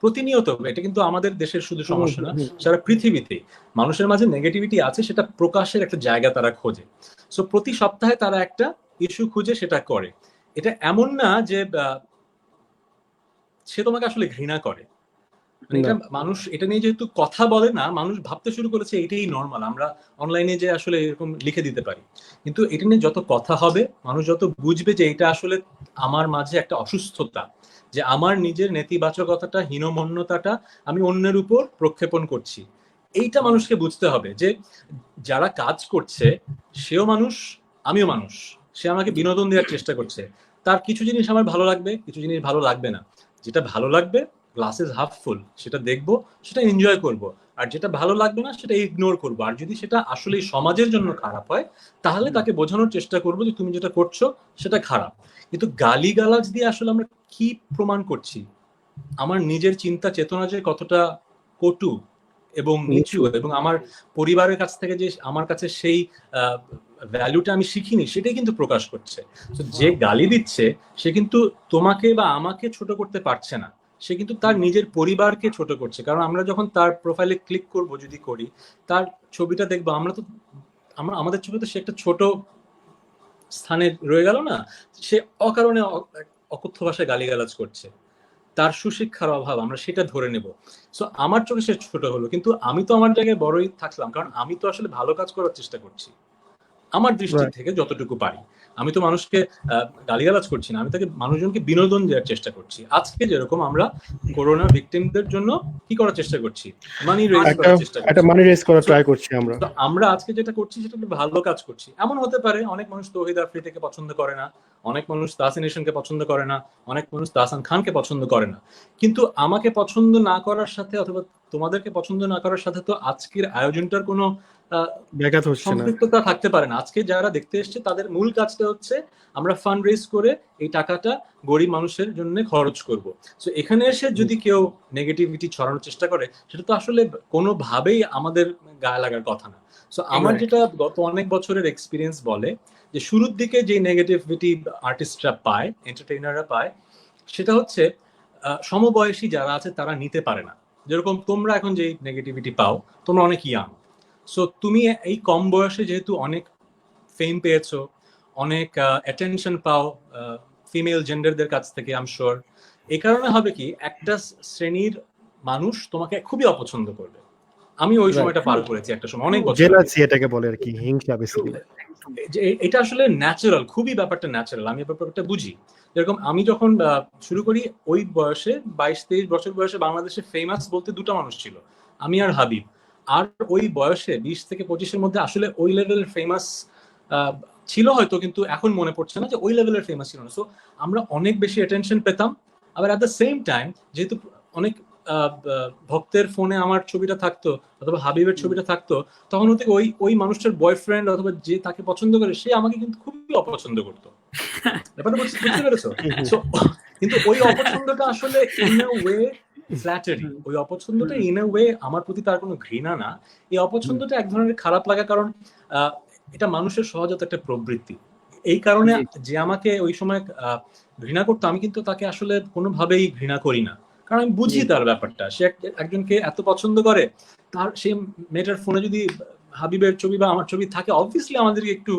প্রতিনিয়ত। এটা কিন্তু আমাদের দেশের শুধু সমস্যা না, সারা পৃথিবীতে মানুষের মাঝে নেগেটিভিটি আছে, সেটা প্রকাশের একটা জায়গা তারা খোঁজে। সো প্রতি সপ্তাহে তারা একটা ইস্যু খুঁজে সেটা করে। এটা এমন না যে সে তোমাকে আসলে ঘৃণা করে। মানে এটা মানুষ এটা নিয়ে যেহেতু কথা বলে না, মানুষ ভাবতে শুরু করেছে এটাই নর্মাল, আমরা অনলাইনে যে আসলে এরকম লিখে দিতে পারি। কিন্তু এটা নিয়ে যত কথা হবে, মানুষ যত বুঝবে যে এটা আসলে আমার মাঝে একটা অসুস্থতা, যে আমার নিজের নেতিবাচকতাটা, হীনমন্যতাটা আমি অন্যের উপর প্রক্ষেপণ করছি, এইটা মানুষকে বুঝতে হবে যে যারা কাজ করছে সেও মানুষ, আমিও মানুষ, সে আমাকে বিনোদন দেওয়ার চেষ্টা করছে, তার কিছু জিনিস আমার ভালো লাগবে, কিছু জিনিস ভালো লাগবে না। যেটা ভালো লাগবে, গ্লাস ইজ হাফ ফুল, সেটা দেখবো, সেটা এনজয় করব। আর যেটা ভালো লাগবে না সেটা ইগনোর করবো। আর যদি সেটা আসলে সমাজের জন্য খারাপ হয়, তাহলে তাকে বোঝানোর চেষ্টা করবো যে তুমি যেটা করছো সেটা খারাপ। কিন্তু গালিগালাজ দিয়ে আসলে আমরা কি প্রমাণ করছি? আমার নিজের চিন্তা চেতনা যে কতটা কটু এবং নিচু, এবং আমার পরিবারের কাছ থেকে যে আমার কাছে সেই ভ্যালুটা আমি শিখিনি, সেটাই কিন্তু প্রকাশ করছে। তো যে গালি দিচ্ছে সে কিন্তু তোমাকে বা আমাকে ছোট করতে পারছে না, সে কিন্তু তার নিজের পরিবারকে ছোট করছে। কারণ আমরা যখন তার প্রোফাইলে ক্লিক করব, যদি করি, তার ছবিটা দেখবো, আমরা আমাদের ছবি তো সে একটা ছোট স্থানে রয়ে গেল না, সে অকারণে অকথ্য ভাষায় গালিগালাজ করছে, তার সুশিক্ষার অভাব, আমরা সেটা ধরে নেব। সো আমার চোখে সে ছোট হলো, কিন্তু আমি তো আমার জায়গায় বড়ই থাকলাম, কারণ আমি তো আসলে ভালো কাজ করার চেষ্টা করছি আমার দৃষ্টি থেকে যতটুকু পারি। আমি তো মানুষকে গালিগালাজ করছি না, আমি তাকে মানুষজনকে বিনোদন দেওয়ার চেষ্টা করছি। আজকে যেরকম আমরা করোনা ভিকটিমদের জন্য কি করার চেষ্টা করছি, মানি রেজ করার চেষ্টা করছি, একটা মানি রেজ করার ট্রাই করছি আমরা। তো আমরা আজকে যেটা করছি সেটা একটা ভালো কাজ করছি। এমন হতে পারে অনেক মানুষ তৌহিদ আফ্রিদিকে পছন্দ করে না, অনেক মানুষ তাহসিন ইসলামকে পছন্দ করে না, অনেক মানুষ তাহসান খানকে পছন্দ করে না, কিন্তু আমাকে পছন্দ না করার সাথে অথবা তোমাদেরকে পছন্দ না করার সাথে তো আজকের আয়োজনটার কোনো সম্পৃক্ততা থাকতে পারে না। আজকে যারা দেখতে এসছে তাদের মূল কাজটা হচ্ছে আমরা ফান্ড রেজ করে এই টাকাটা গরিব মানুষের জন্য খরচ করব। সো এখানে এসে যদি কেউ নেগেটিভিটি ছড়ানোর চেষ্টা করে, সেটা তো আসলে কোনোভাবেই আমাদের গায়ে লাগার কথা না। সো আমার যেটা গত অনেক বছরের এক্সপিরিয়েন্স বলে, যে শুরুর দিকে যে নেগেটিভিটি আর্টিস্টরা পায়, এন্টারটেইনাররা পায়, সেটা হচ্ছে সমবয়সী যারা আছে তারা নিতে পারে না। যেরকম তোমরা এখন যে নেগেটিভিটি পাও, তোমরা অনেক ইয়াং, সো তুমি এই কম বয়সে যেহেতু অনেক ফেম পেয়েছো, অনেক অ্যাটেনশন পাও ফিমেল জেন্ডারদের কাছ থেকে, আই এম শিওর এই কারণে হবে কি একটা শ্রেণীর মানুষ তোমাকে খুবই অপছন্দ করবে। আমি ওই সময়টা পার করেছি একটা সময়, অনেক বছর জেলাসি এটাকে বলে আর কি, হিংসা বেসিক্যালি। এটা আসলে ন্যাচারাল, খুবই ব্যাপারটা ন্যাচারাল, আমি ব্যাপারটা বুঝি। যেরকম আমি যখন শুরু করি ওই বয়সে 22-23 বছর বয়সে বাংলাদেশে ফেমাস বলতে দুটো মানুষ ছিল, আমি আর হাবিব। আর ওই বয়সে 20 থেকে 25-এর মধ্যে আসলে ওই লেভেলের ফেমাস ছিল হয়তো, কিন্তু এখন মনে পড়ছে না যে ওই লেভেলের ফেমাস ছিল না। সো আমরা অনেক বেশি অ্যাটেনশন পেতাম। আবার অ্যাট দ্য সেম টাইম যেহেতু অনেক ভক্তের ফোনে আমার ছবিটা থাকতো অথবা হাবিবের ছবিটা থাকতো, তখন হতে ওই মানুষটার বয়ফ্রেন্ড অথবা যে তাকে পছন্দ করে সে আমাকে কিন্তু খুবই অপছন্দ করতো। ব্যাপারটা বুঝতে পেরেছো? কিন্তু ওই অপছন্দটা আসলে ইন আ ওয়ে ফ্ল্যাটারি, ওই অপছন্দটা ইন আ ওয়ে আমার প্রতি তার কোনো ঘৃণা না, এই অপছন্দটা এক ধরনের খারাপ লাগা, কারণ এটা মানুষের সহজাত একটা প্রবৃত্তি। এই কারণে যে আমাকে ওই সময় ঘৃণা করতো, আমি কিন্তু তাকে আসলে কোনোভাবেই ঘৃণা করি না, কারণ আমি বুঝি তার ব্যাপারটা। সে একজনকে এত পছন্দ করে, তার সেই মেয়েটার ফোনে যদি হাবিবের ছবি বা আমার ছবি থাকে, অবভিয়াসলি আমাদেরকে একটু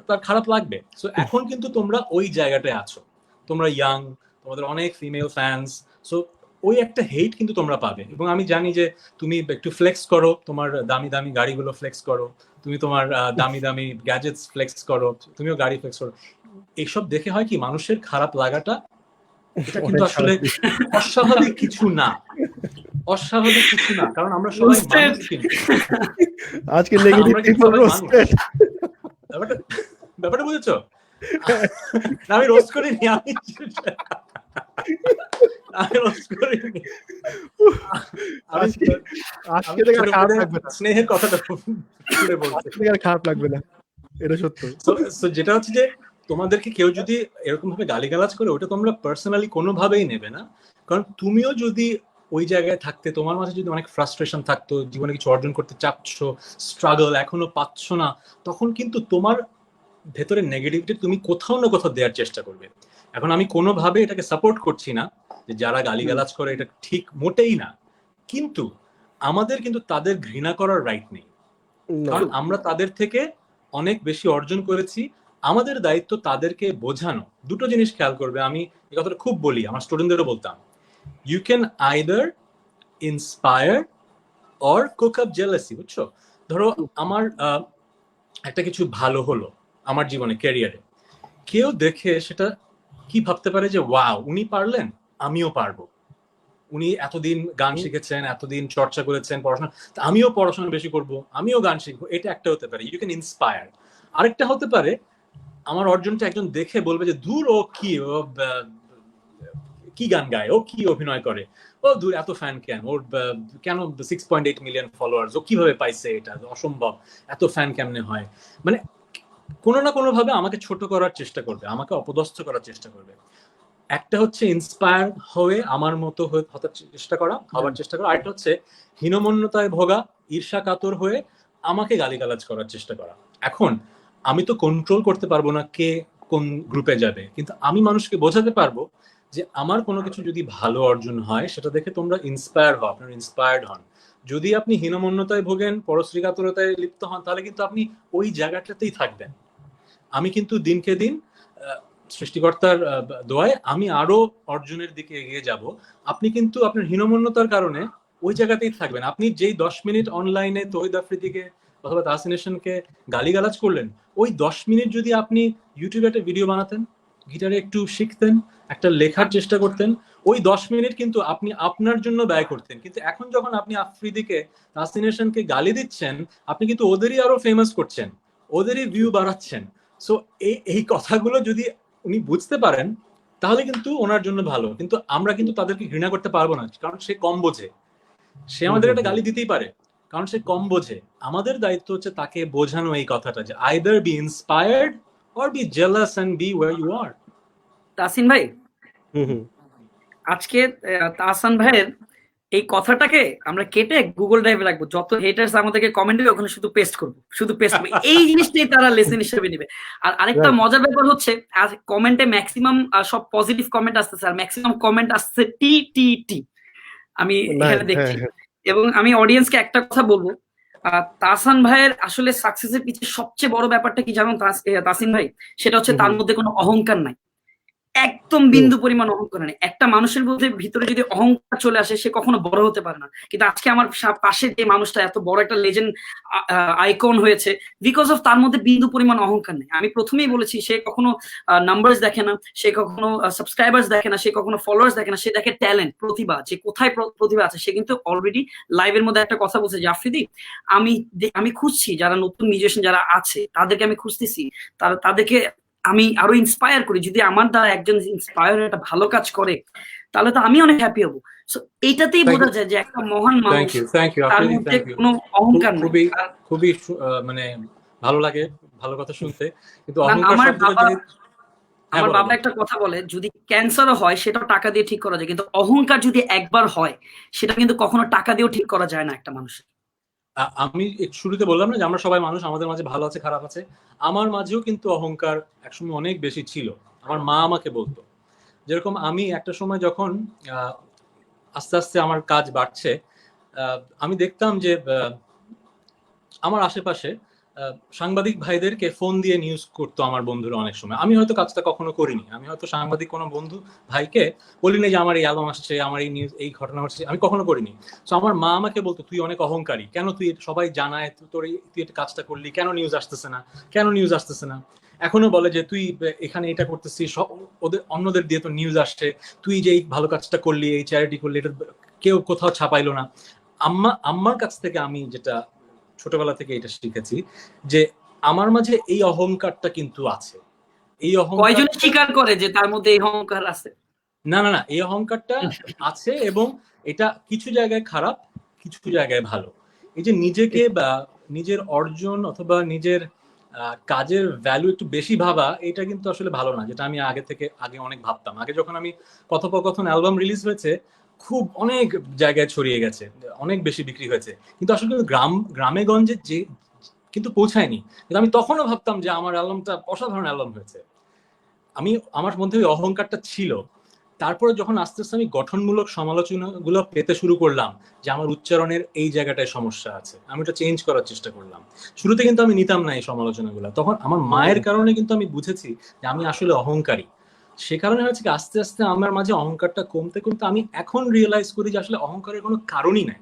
তার খারাপ লাগবে। সো এখন কিন্তু তোমরা ওই জায়গাটায় আছো, তোমরা ইয়াং, তোমাদের অনেক ফিমেল ফ্যান্স, সো ওই একটা হেট কিন্তু তোমরা পাবে। এবং আমি জানি যে তুমি একটু ফ্লেক্স করো, তোমার দামি দামি গাড়িগুলো ফ্লেক্স করো, তুমি তোমার দামি দামি গ্যাজেটস ফ্লেক্স করো, তুমিও গাড়ি ফ্লেক্স করো। এইসব দেখে হয় কি, মানুষের খারাপ লাগাটা এটা কিন্তু আসলে অস্বাভাবিক কিছু না, অস্বাভাবিক কিছু না, কারণ আমরা সবাই মানুষ। কিন্তু আজকে নেগেটিভ ব্যাপারটা বুঝেছো? আমি রোস্ট করিনি, আমি রোস্ট করিনি, স্নেহের কথাটা খারাপ লাগবে না, এটা সত্য। যেটা হচ্ছে যে তোমাদেরকে কেউ যদি এরকম ভাবে গালিগালাজ করে, ওটা তোমরা পার্সোনালি কোনোভাবেই নেবে না, কারণ তুমিও যদি ওই জায়গায় থাকতে, তোমার মাঝে যদি অনেক ফ্রাস্ট্রেশন থাকতো, জীবনে কিছু অর্জন করতে চাচ্ছ, স্ট্রাগল এখনো পাচ্ছ না, তখন কিন্তু তোমার ভেতরে নেগেটিভিটি তুমি কোথাও না কোথাও দেওয়ার চেষ্টা করবে। এখন আমি কোনোভাবে এটাকে সাপোর্ট করছি না যে যারা গালিগালাজ করে এটা ঠিক মোটেই না, কিন্তু আমাদের কিন্তু তাদের ঘৃণা করার রাইট নেই, কারণ আমরা তাদের থেকে অনেক বেশি অর্জন করেছি, আমাদের দায়িত্ব তাদেরকে বোঝানো। দুটো জিনিস খেয়াল করবে, আমি এই কথাটা খুব বলি, আমার স্টুডেন্টদেরও বলতাম, you can either inspire or cook up jealousy, বুঝছো? ধরো আমার একটা কিছু ভালো হলো আমার জীবনে, ক্যারিয়ারে, কেউ দেখে সেটা কি ভাবতে পারে যে ওয়াও, উনি পারলেন, আমিও পারবো, উনি এতদিন গান শিখেছেন, এতদিন চর্চা করেছেন, পড়াশোনা, আমিও পড়াশোনা বেশি করব, আমিও গান শিখবো। এটা একটা হতে পারে, ইউ ক্যান ইন্সপায়ার। আরেকটা হতে পারে, আমার অর্জনটা একজন দেখে বলবে যে দূর, ও কি, ও কি গান গায়, ও কি অভিনয় করে, ও দূর, এত ফ্যান কেন ওর, কেন 6.8 মিলিয়ন ফলোয়ার্স, ও কিভাবে পাইছে, এটা অসম্ভব, এত ফ্যান কেমনে হয়। মানে কোনো না কোনো ভাবে আমাকে ছোট করার চেষ্টা করবে, আমাকে অপদস্থ করার চেষ্টা করবে। একটা হচ্ছে ইন্সপায়ার হয়ে আমার মতো হওয়ার চেষ্টা করা, আরেকটা হচ্ছে হীনমন্যতায় ভোগা, ঈর্ষা কাতর হয়ে আমাকে গালিগালাজ করার চেষ্টা করা। এখন আমি তো কন্ট্রোল করতে পারবো না কে কোন গ্রুপে যাবে, কিন্তু আমি মানুষকে বোঝাতে পারবো যে আমার কোনো কিছু যদি ভালো অর্জন হয় সেটা দেখে তোমরা ইন্সপায়ার হও, আপনারা ইন্সপায়ার্ড হন। যদি আপনি হীনমন্যতায় ভোগেন, পরশ্রী কাতরতায় লিপ্ত হন, তাহলে কিন্তু আপনি ওই জায়গাটাতেই থাকবেন। আমি কিন্তু দিনকে দিন সৃষ্টিকর্তার দোয়ায় আমি আরো অর্জনের দিকে এগিয়ে যাব। আপনি কিন্তু আপনার হীনমন্যতার কারণে ওই জায়গাতেই থাকবেন। আপনি যেই 10 মিনিট অনলাইনে তৌহিদ আফ্রিদিকে অথবা তাহসিন হাসানকে গালিগালাজ করলেন, ওই 10 মিনিট যদি আপনি ইউটিউবে একটা ভিডিও বানাতেন, গিটারে একটু শিখতেন, একটা লেখার চেষ্টা করতেন, ওই 10 মিনিট কিন্তু আপনি আপনার জন্য ব্যয় করতেন। কিন্তু এখন যখন আপনি আফ্রিদিকে, তাহসিন হাসানকে গালি দিচ্ছেন, আপনি কিন্তু ওদেরই আরো ফেমাস করছেন, ওদেরই ভিউ বাড়াচ্ছেন। সো এই কথাগুলো যদি উনি বুঝতে পারেন তাহলে কিন্তু ওনার জন্য ভালো। কিন্তু আমরা কিন্তু তাদেরকে ঘৃণা করতে পারবো না, কারণ সে কম বোঝে। সে আমাদের একটা গালি দিতেই পারে, কারণ সে কম বোঝে। আমাদের দায়িত্ব হচ্ছে তাকে বোঝানো এই কথাটা যে either be inspired or be jealous and be where you are. Tasin ভাই, আজকে তাহসান ভাইয়ের এই কথাটাকে আমরা কেটে গুগল ড্রাইভে রাখবো, যত হেটার্স আমাদেরকে কমেন্ট দেবে ওখানে শুধু পেস্ট করবো, এই জিনিসটাই তারা লেসন হিসেবে নিবে। আর আরেকটা মজার ব্যাপার হচ্ছে, কমেন্টে ম্যাক্সিমাম সব পজিটিভ কমেন্ট আসতেছে, আর ম্যাক্সিমাম কমেন্ট আসছে টি টি টি, আমি এখানে দেখছি। এবং আমি অডিয়েন্সকে একটা কথা বলবো, তাহসান ভাইয়ের আসলে সাকসেসের পিছনে সবচেয়ে বড় ব্যাপারটা কি জানেন তাসিন ভাই? সেটা হচ্ছে তার মধ্যে কোনো অহংকার নাই, একদম বিন্দু পরিমাণ অহংকার নেই। একটা মানুষের মধ্যে ভিতরে যদি অহংকার চলে আসে, সে কখনো বড় হতে পারে না। কিন্তু আজকে আমার পাশে যে মানুষটা এত বড় একটা লেজেন্ড আইকন হয়েছে, বিকজ অফ তার মধ্যে বিন্দু পরিমাণ অহংকার নেই। আমি প্রথমেই বলেছি, সে কখনো নাম্বারস দেখে না, সে কখনো সাবস্ক্রাইবার্স দেখে না, সে কখনো ফলোয়ার্স দেখে না, সে দেখে ট্যালেন্ট, প্রতিভা, যে কোথায় প্রতিভা আছে। সে কিন্তু অলরেডি লাইভের মধ্যে একটা কথা বলছে যে আফ্রিদি, আমি খুঁজছি যারা নতুন মিউজিশিয়ান যারা আছে, তাদেরকে আমি খুঁজতেছি, তাদেরকে আমি আরো ইন্সপায়ার করি। যদি আমার দ্বারা একজন ইন্সপায়ার একটা ভালো কাজ করে, তাহলে তো আমি অনেক হ্যাপি হবো। সো এইটাতেই বোঝা যায় যে একটা মহান মানুষ, তার মধ্যে কোনো অহংকার নেই। খুবই মানে ভালো লাগে ভালো কথা শুনতে। কিন্তু আমার বাবা একটা কথা বলে, যদি ক্যান্সারও হয় সেটাও টাকা দিয়ে ঠিক করা যায়, কিন্তু অহংকার যদি একবার হয় সেটা কিন্তু কখনো টাকা দিয়েও ঠিক করা যায় না একটা মানুষের। আমি শুরুতে বললাম না যে আমরা সবাই মানুষ, আমাদের মাঝে ভালো আছে, খারাপ আছে। আমার মাঝেও কিন্তু অহংকার একসময় অনেক বেশি ছিল। আমার মা আমাকে বলতো, যেরকম আমি একটা সময় যখন আস্তে আস্তে আমার কাজ বাড়ছে, আমি দেখতাম যে আমার আশেপাশে সাংবাদিক ভাইদেরকে ফোন দিয়ে নিউজ করতো আমার বন্ধুরা অনেক সময়। আমি হয়তো কাজটা কখনো করিনি, আমি হয়তো সাংবাদিক কোনো বন্ধু ভাইকে বলিনি যে আমার এই অ্যালবাম আসছে, আমার এই নিউজ, এই ঘটনা ঘটছে, আমি কখনো করিনি। তো আমার মা আমাকে বলতো, তুই অনেক অহংকারী, কেন তুই সবাই জানায় তুই এটা কাজটা করলি, কেন নিউজ আসতেছে না, কেন নিউজ আসতেছে না। এখনো বলে যে তুই এখানে এটা করতেছিস, ওদের অন্যদের দিয়ে তো নিউজ আসছে, তুই যে এই ভালো কাজটা করলি, এই চ্যারিটি করলি, এটা কেউ কোথাও ছাপাইলো না। আম্মার কাছ থেকে আমি যেটা ছোটবেলা থেকে এটা শিখেছি যে আমার মাঝে এই অহংকারটা কিন্তু আছে। এই কয়জন স্বীকার করে যে তার মধ্যে এই অহংকার আছে? না, এই অহংকারটা আছে, এবং এটা কিছু জায়গায় খারাপ, কিছু জায়গায় ভালো। এই যে নিজেকে বা নিজের অর্জন অথবা নিজের কাজের ভ্যালু একটু বেশি ভাবা, এটা কিন্তু আসলে ভালো না, যেটা আমি আগে অনেক ভাবতাম। আগে যখন আমি কথোপকথন অ্যালবাম রিলিজ হয়েছে, খুব অনেক জায়গায় ছড়িয়ে গেছে, অনেক বেশি বিক্রি হয়েছে, কিন্তু আসলে গ্রামে গঞ্জে যে কিন্তু পৌঁছায়নি। কিন্তু আমি তখনও ভাবতাম যে আমার অ্যালবামটা অসাধারণ অ্যালবাম হয়েছে। আমার মধ্যে ওই অহংকারটা ছিল। তারপরে যখন আস্তে আস্তে আমি গঠনমূলক সমালোচনাগুলো পেতে শুরু করলাম যে আমার উচ্চারণের এই জায়গাটায় সমস্যা আছে, আমি ওটা চেঞ্জ করার চেষ্টা করলাম। শুরুতে কিন্তু আমি নিতাম না এই সমালোচনাগুলো, তখন আমার মায়ের কারণে কিন্তু আমি বুঝেছি যে আমি আসলে অহংকারী। সে কারণে হচ্ছে কি আস্তে আস্তে আমার মাঝে অহংকারটা কমতে কমতে আমি এখন রিয়েলাইজ করি যে আসলে অহংকারের কোনো কারণই নাই।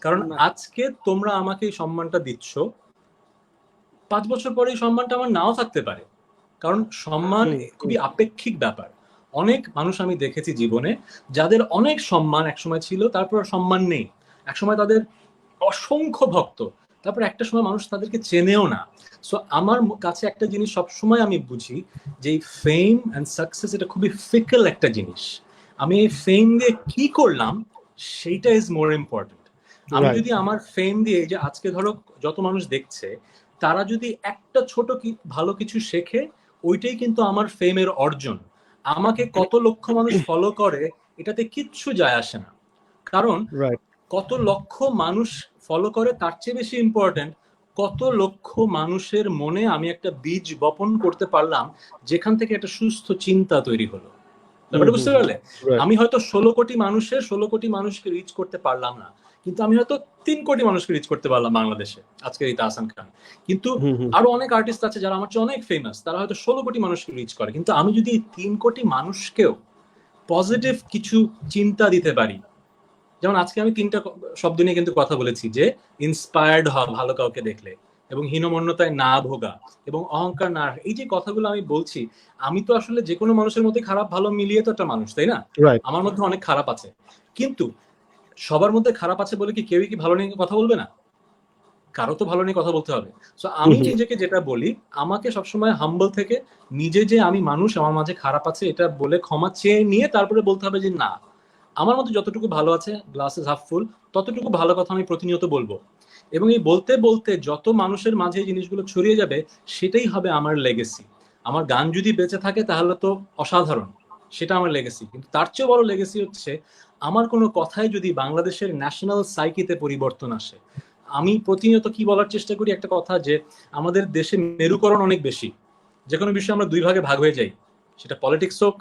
কারণ আজকে তোমরা আমাকে এই সম্মানটা দিচ্ছ, 5 বছর পরে এই সম্মানটা আমার নাও থাকতে পারে, কারণ সম্মান খুবই আপেক্ষিক ব্যাপার। অনেক মানুষ আমি দেখেছি জীবনে যাদের অনেক সম্মান একসময় ছিল, তারপর সম্মান নেই। একসময় তাদের অসংখ্য ভক্ত, তারপর একটা সময় মানুষ তাদেরকে চেনেও না। সো আমার কাছে একটা জিনিস সবসময় আমি বুঝি যে ফেম অ্যান্ড সাকসেস এটা খুবই ফিকল একটা জিনিস। আমি এই ফেম দিয়ে কি করলাম সেইটা ইজ মোর ইম্পর্টেন্ট। আমি যদি আমার ফেম দিয়ে, যে আজকে ধরো যত মানুষ দেখছে তারা যদি একটা ছোট ভালো কিছু শেখে, ওইটাই কিন্তু আমার ফেমের অর্জন। আমাকে কত লক্ষ মানুষ ফলো করে এটাতে কিচ্ছু যায় আসে না, কারণ কত লক্ষ মানুষ ফলো করে তার চেয়ে বেশি ইম্পর্টেন্ট কত লক্ষ মানুষের মনে আমি একটা বীজ বপন করতে পারলাম, যেখান থেকে একটা সুস্থ চিন্তা তৈরি হলো। ব্যাপারটা বুঝতে পারলে? আমি হয়তো 16 কোটি মানুষকে রিচ করতে পারলাম না, কিন্তু আমি হয়তো 3 কোটি মানুষকে রিচ করতে পারলাম বাংলাদেশে, আজকের এই তাহসান খান। কিন্তু আরো অনেক আর্টিস্ট আছে যারা আমার চেয়ে অনেক ফেমাস, তারা হয়তো 16 কোটি মানুষকে রিচ করে, কিন্তু আমি যদি 3 কোটি মানুষকেও পজিটিভ কিছু চিন্তা দিতে পারি, যেমন আজকে আমি 3টা শব্দ নিয়ে কিন্তু কথা বলেছি, যে ইন্সপায়ার্ড হওয়া ভালো কাউকে দেখলে, এবং হীনমন্যতায় না ভোগা, এবং অহংকার না। এই যে কথাগুলো আমি বলছি, আমি তো আসলে যে কোনো মানুষের মধ্যে খারাপ ভালো মিলিয়ে তো একটা মানুষ, তাই না? আমার মধ্যে অনেক খারাপ আছে, কিন্তু সবার মধ্যে খারাপ আছে বলে কি কেউই কি ভালো নিয়ে কথা বলবে না? কারো তো ভালো নিয়ে কথা বলতে হবে। সো আমি নিজেকে যেটা বলি, আমাকে সবসময় হাম্বল থেকে নিজে যে আমি মানুষ, আমার মাঝে খারাপ আছে এটা বলে ক্ষমা চেয়ে নিয়ে তারপরে বলতে হবে যে না, আমার মধ্যে যতটুকু ভালো আছে, গ্লাস ইজ হাফ ফুল, ততটুকু ভালো কথা আমি প্রতিনিয়ত বলবো। এবং এই বলতে বলতে যত মানুষের মাঝে এই জিনিসগুলো ছড়িয়ে যাবে, সেটাই হবে আমার লেগেসি। আমার গান যদি বেঁচে থাকে তাহলে তো অসাধারণ, সেটা আমার লেগেসি। কিন্তু তার চেয়ে বড় লেগেসি হচ্ছে আমার কোনো কথায় যদি বাংলাদেশের ন্যাশনাল সাইকিতে পরিবর্তন আসে। আমি প্রতিনিয়ত কি বলার চেষ্টা করি একটা কথা, যে আমাদের দেশে মেরুকরণ অনেক বেশি, যে কোনো বিষয়ে আমরা 2 ভাগে ভাগ হয়ে যাই, সেটা পলিটিক্স হোক,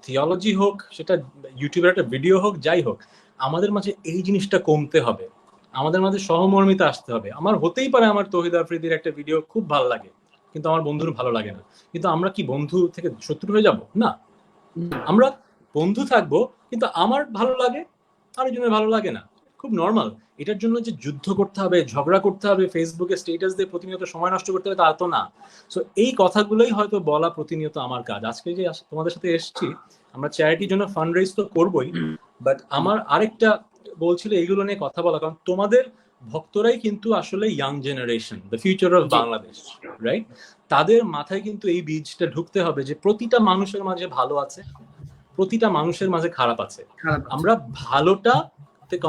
থিওলজি হোক, সেটা ইউটিউবের একটা ভিডিও হোক, যাই হোক। আমাদের মাঝে এই জিনিসটা কমতে হবে, আমাদের মাঝে সহমর্মিতা আসতে হবে। আমার হতেই পারে আমার তৌহিদ আফ্রিদির একটা ভিডিও খুব ভালো লাগে, কিন্তু আমার বন্ধুর ভালো লাগে না, কিন্তু আমরা কি বন্ধু থেকে শত্রু হয়ে যাব? না, আমরা বন্ধু থাকবো, কিন্তু আমার ভালো লাগে, আরেকজনের ভালো লাগে না, খুব নর্মাল। এটার জন্য যে যুদ্ধ করতে হবে, ঝগড়া করতে হবে, ফেসবুকে স্ট্যাটাস দিয়ে প্রতিনিয়ত সময় নষ্ট করতে হবে, তা তো না। সো এই কথাগুলোই হয়তো বলা প্রতিনিয়ত আমার কাজ। আজকে যে তোমাদের সাথে এসেছি, আমরা চ্যারিটির জন্য ফান্ড রেজ তো করবোই, বাট আমার আরেকটা বলছিল এইগুলো নিয়ে কথা বলা, কারণ তোমাদের ভক্তরাই কিন্তু আসলে young generation, the future of Bangladesh, right? তাদের মাথায় কিন্তু এই বীজটা ঢুকতে হবে যে প্রতিটা মানুষের মাঝে ভালো আছে, প্রতিটা মানুষের মাঝে খারাপ আছে। আমরা ভালোটা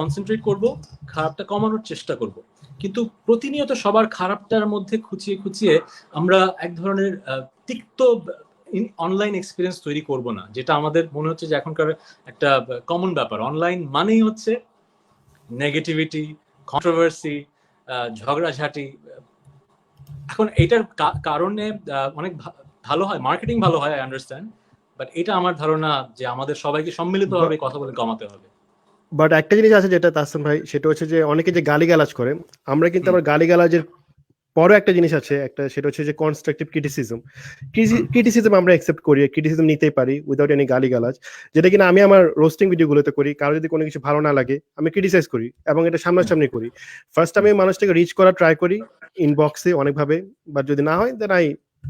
কনসেন্ট্রেট করব, খারাপটা কমানোর চেষ্টা করব, কিন্তু প্রতিনিয়ত সবার খারাপটার মধ্যে খুঁচিয়ে খুঁচিয়ে আমরা এক ধরনের তিক্ত অনলাইন এক্সপিরিয়েন্স তৈরি করব না, যেটা আমাদের মনে হচ্ছে যে এখনকার একটা কমন ব্যাপার। অনলাইন মানেই হচ্ছে নেগেটিভিটি, কন্ট্রোভার্সি, ঝগড়াঝাটি। এখন এটার কারণে অনেক ভালো হয়, মার্কেটিং ভালো হয়, আই আন্ডারস্ট্যান্ড, বাট এটা আমার ধারণা যে আমাদের সবাইকে সম্মিলিতভাবে কথা বলে কমাতে হবে। বাট একটা জিনিস আছে যেটা তাহসান ভাই, সেটা হচ্ছে যে অনেকে যে গালিগালাজ করে, আমরা কিন্তু আবার গালিগালাজের পরে একটা জিনিস আছে, একটা সেটা হচ্ছে যে কনস্ট্রাকটিভ ক্রিটিসিজম আমরা অ্যাকসেপ্ট করি, ক্রিটিসিজম নিতেই পারি উইদাউট এনি গালিগালাজ, যেটা কিনা আমি আমার রোস্টিং ভিডিওগুলোতে করি। কারো যদি কোনো কিছু ভালো না লাগে আমি ক্রিটিসাইজ করি, এবং এটা সামনাসামনি করি। ফার্স্ট আমি মানুষটাকে রিচ করার ট্রাই করি ইনবক্সে অনেকভাবে, বাট যদি না হয় then I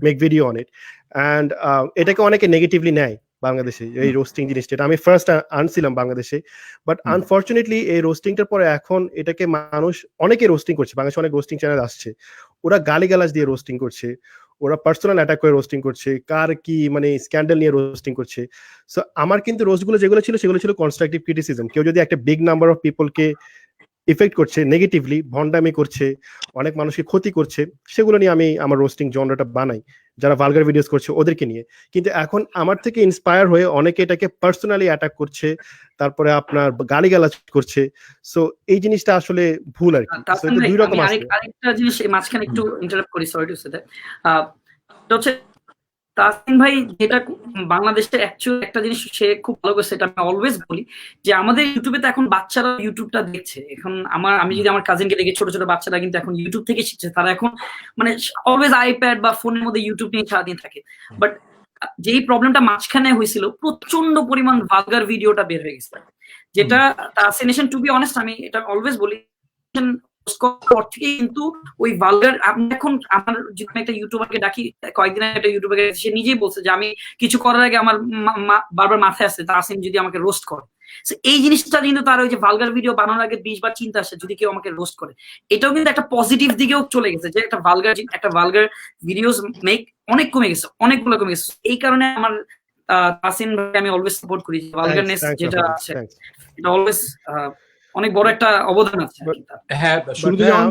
make video on it. And এটাকে অনেকে নেগেটিভলি নেয় বাংলাদেশে, এই রোস্টিং জিনিসটা। আমি ফার্স্ট আনছিলাম বাংলাদেশে, বাট আনফর্চুনেটলি এই রোস্টিংটার পরে এখন এটাকে মানুষ অনেকে রোস্টিং করছে। বাংলাদেশে অনেক রোস্টিং চ্যানেল আসছে, ওরা গালিগালাজ দিয়ে রোস্টিং করছে, ওরা পার্সোনাল অ্যাটাক করে রোস্টিং করছে, কার কি মানে স্ক্যান্ডাল নিয়ে রোস্টিং করছে। সো আমার কিন্তু রোস্টগুলো যেগুলো ছিল সেগুলো ছিল কনস্ট্রাকটিভ ক্রিটিসিজম। কেউ যদি একটা বিগ নাম্বার অফ পিপলকে ইফেক্ট করছে নেগেটিভলি, ভন্ডামি করছে, অনেক মানুষকে ক্ষতি করছে, সেগুলো নিয়ে আমি আমার রোস্টিং জনরাটা বানাই, যারা ভালগার ভিডিওস করছে ওদেরকে নিয়ে। কিন্তু এখন আমার থেকে ইন্সপায়ার হয়ে অনেকে এটাকে পার্সোনালি অ্যাটাক করছে, তারপরে আপনার গালিগালাজ করছে। সো এই জিনিসটা আসলে ভুল আর কি। সো এটা দুই রকম আছে। আরেকটা জিনিস মাঝখানে একটু ইন্টারাপ্ট করি, সরি টু সে দ্যাট। এটা হচ্ছে তাসিন ভাই যেটা বাংলাদেশে অ্যাকচুয়ালি একটা জিনিস সে খুব ভালো করে, সেটা আমি অলওয়েজ বলি যে আমাদের ইউটিউবে তো এখন বাচ্চারা ইউটিউবটা দেখছে। এখন আমি যদি আমার কাজিনকে দেখি, ছোট ছোট বাচ্চারা কিন্তু এখন ইউটিউব থেকে শিখছে। তারা এখন মানে অলওয়েজ আইপ্যাড বা ফোনের মধ্যে ইউটিউব নিয়ে সারাদিন থাকে। বাট যেই প্রবলেমটা মাঝখানে হয়েছিল, প্রচন্ড পরিমাণ ভালগার ভিডিওটা বের হয়ে গেছে, যেটা তাসিনেশন টু বি অনেস্ট আমি এটা অলওয়েজ বলি পর থেকে কিন্তু ওই ভালগার, আমি এখন আমার যখন একটা ইউটিউবারকে ডাকি, কয়েকদিন একটা ইউটিউবারকে, সে নিজেই বলছে যে আমি কিছু করার আগে আমার বারবার মাথায় আসছে তাসিন যদি আমাকে রোস্ট করে। এই জিনিসটা কিন্তু তার ওই যে ভালগার ভিডিও বানানোর আগে 20 বার চিন্তা আসে যদি কেউ আমাকে রোস্ট করে। এটাও কিন্তু একটা পজিটিভ দিকেও চলে গেছে, যে একটা ভালগার ভিডিওস মেক অনেক কমে গেছে, অনেকগুলো কমে গেছে। এই কারণে আমার তাসিন ভাই আমি অলওয়েজ সাপোর্ট করি, ভালগারনেস যেটা আছে এটা অলওয়েজ অনেক বড় একটা অবদান আছে। হ্যাঁ, শুরুতে যখন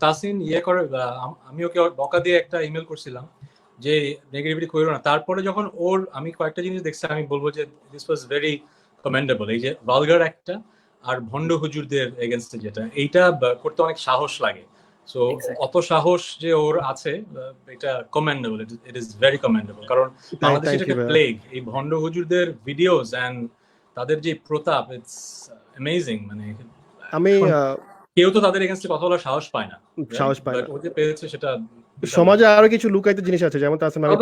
তাসিন করে, আমি ওকে বকা দিয়ে একটা ইমেল করছিলাম যে নেগেটিভিটি কইরো না। তারপরে যখন আমি কয়েকটা জিনিস দেখছি, আমি বলবো যে দিস ওয়াজ ভেরি কমেন্ডেবল। এই যে ভালগার একটা আর ভণ্ড হুজুরদের এগেইনস্টে যেটা, এইটা করতে অনেক সাহস লাগে। সো অত সাহস যে ওর আছে, এটা commendable, it is very commendable. কারণ বাংলাদেশে এটা একটা প্লেগ, এই ভণ্ড হুজুরদের ভিডিওস এন্ড তাদের যে প্রতাপ, ইটস অ্যামেজিং। মানে আমি কেউ তো তাদের এগেইনস্টে কথা বলার সাহস পায় না, ও যে পেয়েছে সেটা। সমাজে আরো কিছু লুকায়িত জিনিস আছে, যেমন